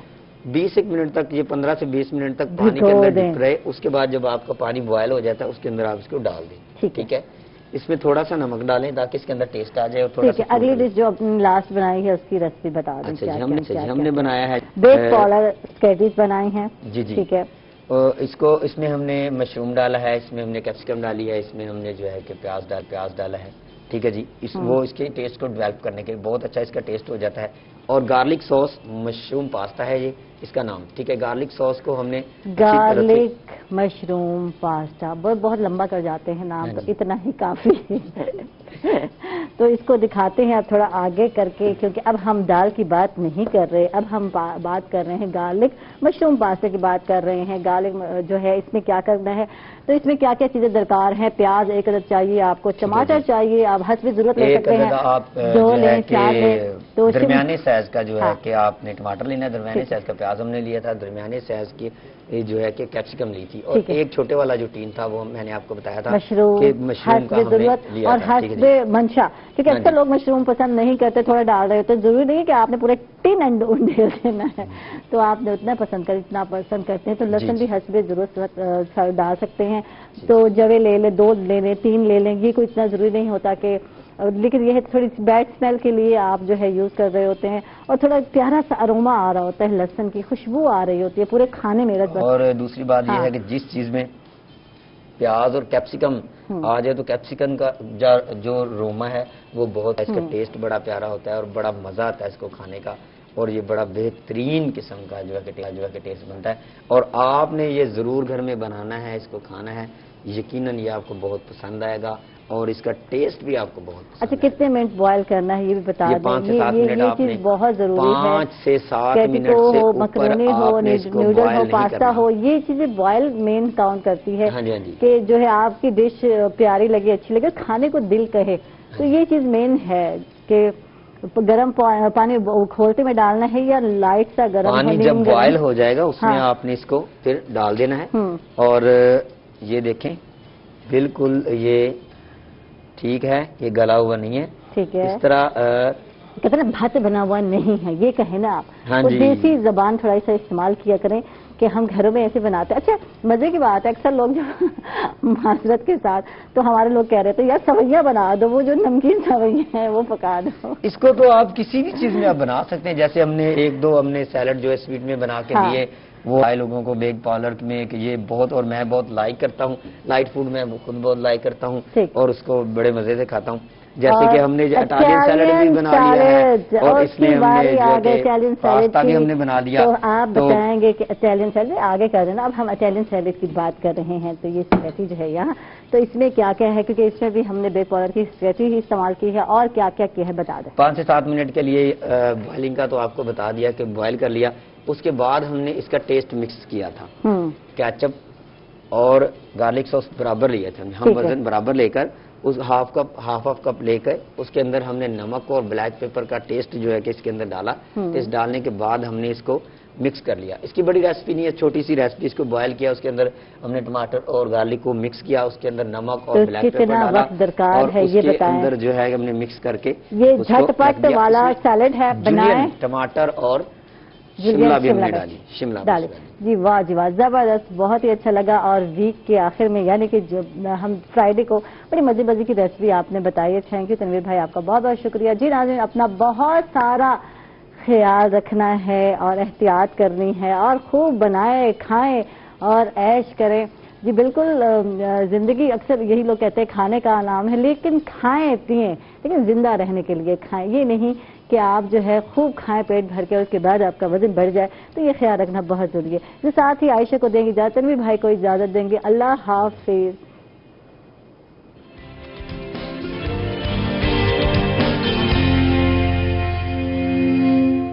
20 منٹ تک, یہ 15 سے 20 منٹ تک پانی کے اندر ڈپ رہے. اس کے بعد جب آپ کا پانی بوائل ہو جاتا ہے اس کے اندر آپ اس کو ڈال دیں. ٹھیک ہے, اس میں تھوڑا سا نمک ڈالیں تاکہ اس کے اندر ٹیسٹ آ جائے. اور تھوڑا سا
اگلی ڈش جو لاسٹ بنائی ہے اس کی ریسیپی بتا دیں.
ہم نے بنایا ہے
بیک پاؤڈر اسپیگیٹیز بنائی ہیں.
جی
ٹھیک ہے,
اس میں ہم نے مشروم ڈالا ہے, اس میں ہم نے کیپسیکم ڈالی ہے, اس میں ہم نے جو ہے کہ پیاز ڈالا ہے. ٹھیک ہے جی, وہ اس کے ٹیسٹ کو ڈیولپ کرنے کے بہت اچھا اس کا ٹیسٹ ہو جاتا ہے. اور گارلک سوس مشروم پاستا ہے یہ اس کا نام. ٹھیک ہے, گارلک سوس کو ہم نے
گارلک مشروم پاستا, بہت لمبا کر جاتے ہیں نام, تو اتنا ہی کافی ہے. تو اس کو دکھاتے ہیں اب تھوڑا آگے کر کے, کیونکہ اب ہم دال کی بات نہیں کر رہے, اب ہم بات کر رہے ہیں گارلک مشروم پاستا کی بات کر رہے ہیں. گارلک جو ہے اس میں کیا کرنا ہے, تو اس میں کیا کیا چیزیں درکار ہیں. پیاز 1 عدد چاہیے آپ کو, ٹماٹر چاہیے, آپ حسب ضرورت لے سکتے ہیں, 2 لیں 4 لیں. تو
درمیانے سائز کا جو ہے کہ آپ نے ٹماٹر لینا ہے, درمیانے سائز کا پیاز ہم نے لیا تھا, درمیانے سائز کی جو ہے کہ کیپسیکم لی تھی, اور ایک چھوٹے والا جو ٹین تھا وہ میں نے آپ کو بتایا تھا کہ مشروم کا ہم نے لیا
اور
تھا.
حسب منشا, کیونکہ اکثر لوگ مشروم پسند نہیں کرتے, تھوڑا ڈال رہے ہوتے. ضروری نہیں کہ آپ نے پورے ٹین ڈھیل دینا ہے, تو آپ نے اتنا پسند کرتے ہیں تو لہسن بھی حسب ضرورت ڈال سکتے ہیں. تو جوے لے لیں, 2 لے لیں, 3 لے لیں, یہ کوئی اتنا ضروری نہیں ہوتا کہ لیکن یہ ہے تھوڑی سی بیڈ اسمیل کے لیے آپ جو ہے یوز کر رہے ہوتے ہیں، اور تھوڑا پیارا سا اروما آ رہا ہوتا ہے، لہسن کی خوشبو آ رہی ہوتی ہے پورے کھانے میں.
اور دوسری بات یہ ہے کہ جس چیز میں پیاز اور کیپسیکم آ جائے تو کیپسیکم کا جو روما ہے وہ بہت، اس کا ٹیسٹ بڑا پیارا ہوتا ہے اور بڑا مزہ آتا ہے اس کو کھانے کا، اور یہ بڑا بہترین قسم کا جو ہے کہ ٹیسٹ بنتا ہے. اور آپ نے یہ ضرور گھر میں بنانا ہے، اس کو کھانا ہے، یقیناً یہ آپ کو بہت پسند آئے گا اور اس کا ٹیسٹ بھی آپ کو بہت پسند.
اچھا کتنے منٹ بوائل کرنا ہے یہ بھی بتا دیں.
5 سے 7 منٹ آپ نے،
یہ چیز بہت ضروری ہے.
5 سے 7 منٹ سے
ہو،
اوپر
مکرونی ہو،
آپ نے اس کو
نیوڈل
بوائل
ہو،
نہیں
پاستا
کرنا.
ہو، یہ چیزیں بوائل مین کاؤنٹ کرتی ہے.
ہاں جی.
کہ جو ہے آپ کی ڈش پیاری لگے، اچھی لگے، کھانے کو دل کہے، تو یہ چیز مین ہے کہ گرم پانی کھولتے میں ڈالنا ہے یا لائٹ سا گرم
پانی جب بوائل ہو جائے گا اس میں آپ نے اس کو پھر ڈال دینا ہے. اور یہ دیکھیں بالکل یہ ٹھیک ہے، یہ گلا ہوا نہیں ہے.
ٹھیک ہے.
اس طرح
کہتے ہیں بھات بنا ہوا نہیں ہے، یہ کہیں نا آپ.
ہاں جی.
دیسی زبان تھوڑا سا استعمال کیا کریں کہ ہم گھروں میں ایسے بناتے ہیں. اچھا مزے کی بات ہے، اکثر لوگ جو معذرت کے ساتھ تو ہمارے لوگ کہہ رہے تھے یار سویاں بنا دو، وہ جو نمکین سویاں ہیں وہ پکا دو.
اس کو تو آپ کسی بھی چیز میں آپ بنا سکتے ہیں. جیسے ہم نے ایک دو سیلڈ جو ہے سویٹ میں بنا کے دیے، وہ آئے لوگوں کو بیگ پارلر میں کہ یہ بہت، اور میں بہت لائک کرتا ہوں. لائٹ فوڈ میں خود بہت لائک کرتا ہوں اور اس کو بڑے مزے سے کھاتا ہوں. جیسے کہ ہم نے اٹالین سیلڈ بھی بنا لیا ہے اور اس میں ہم نے جو کہ پاستا بھی ہم نے بنا لیا.
تو آپ بتائیں گے کہ اٹالین سیلڈ آگے کر دینا. اب ہم اٹالین سیلڈ کی بات کر رہے ہیں تو یہ اسپیگیٹی جو ہے یہاں، تو اس میں کیا کیا ہے، کیونکہ اس میں بھی ہم نے بیگ پاؤڈر کی اسپیگیٹی ہی استعمال کی ہے، اور کیا کیا ہے بتا دیں.
5 سے 7 منٹ کے لیے بوائلنگ کا تو آپ کو بتا دیا کہ بوائل کر لیا. اس کے بعد ہم نے اس کا ٹیسٹ مکس کیا تھا. کیچپ اور گارلک سوس برابر لیا تھا ہم، وزن برابر لے کر اس ہاف کپ لے کر اس کے اندر ہم نے نمک اور بلیک پیپر کا ٹیسٹ جو ہے کہ اس کے اندر ڈالا. ٹیسٹ ڈالنے کے بعد ہم نے اس کو مکس کر لیا. اس کی بڑی ریسپی نہیں ہے، چھوٹی سی ریسپی. اس کو بوائل کیا، اس کے اندر ہم نے ٹماٹر اور گارلک کو مکس کیا، اس کے اندر نمک اور بلیک پیپر ڈالا اور اس کے اندر جو ہے ہم نے مکس کر کے
یہ جھٹ پٹ والا سیلڈ ہے بنائیں.
ٹماٹر اور شملہ بھی ہم نے ڈالی، شملہ ڈالی.
جی واہ جی واہ، زبردست، بہت ہی اچھا لگا. اور ویک کے آخر میں یعنی کہ جب ہم فرائیڈے کو بڑی مزے کی ریسپی آپ نے بتائی ہے. تھینک یو تنویر بھائی، آپ کا بہت بہت شکریہ. جی ناظرین، اپنا بہت سارا خیال رکھنا ہے اور احتیاط کرنی ہے اور خوب بنائیں، کھائیں اور عیش کریں. جی بالکل، زندگی اکثر یہی لوگ کہتے ہیں کھانے کا نام ہے، لیکن کھائیں پئیں، لیکن زندہ رہنے کے لیے کھائیں. یہ نہیں کہ آپ جو ہے خوب کھائیں پیٹ بھر کے، اس کے بعد آپ کا وزن بڑھ جائے. تو یہ خیال رکھنا بہت ضروری ہے. جو ساتھ ہی عائشہ کو دیں گے اجازت، تنویر بھائی کو اجازت دیں گے. اللہ حافظ.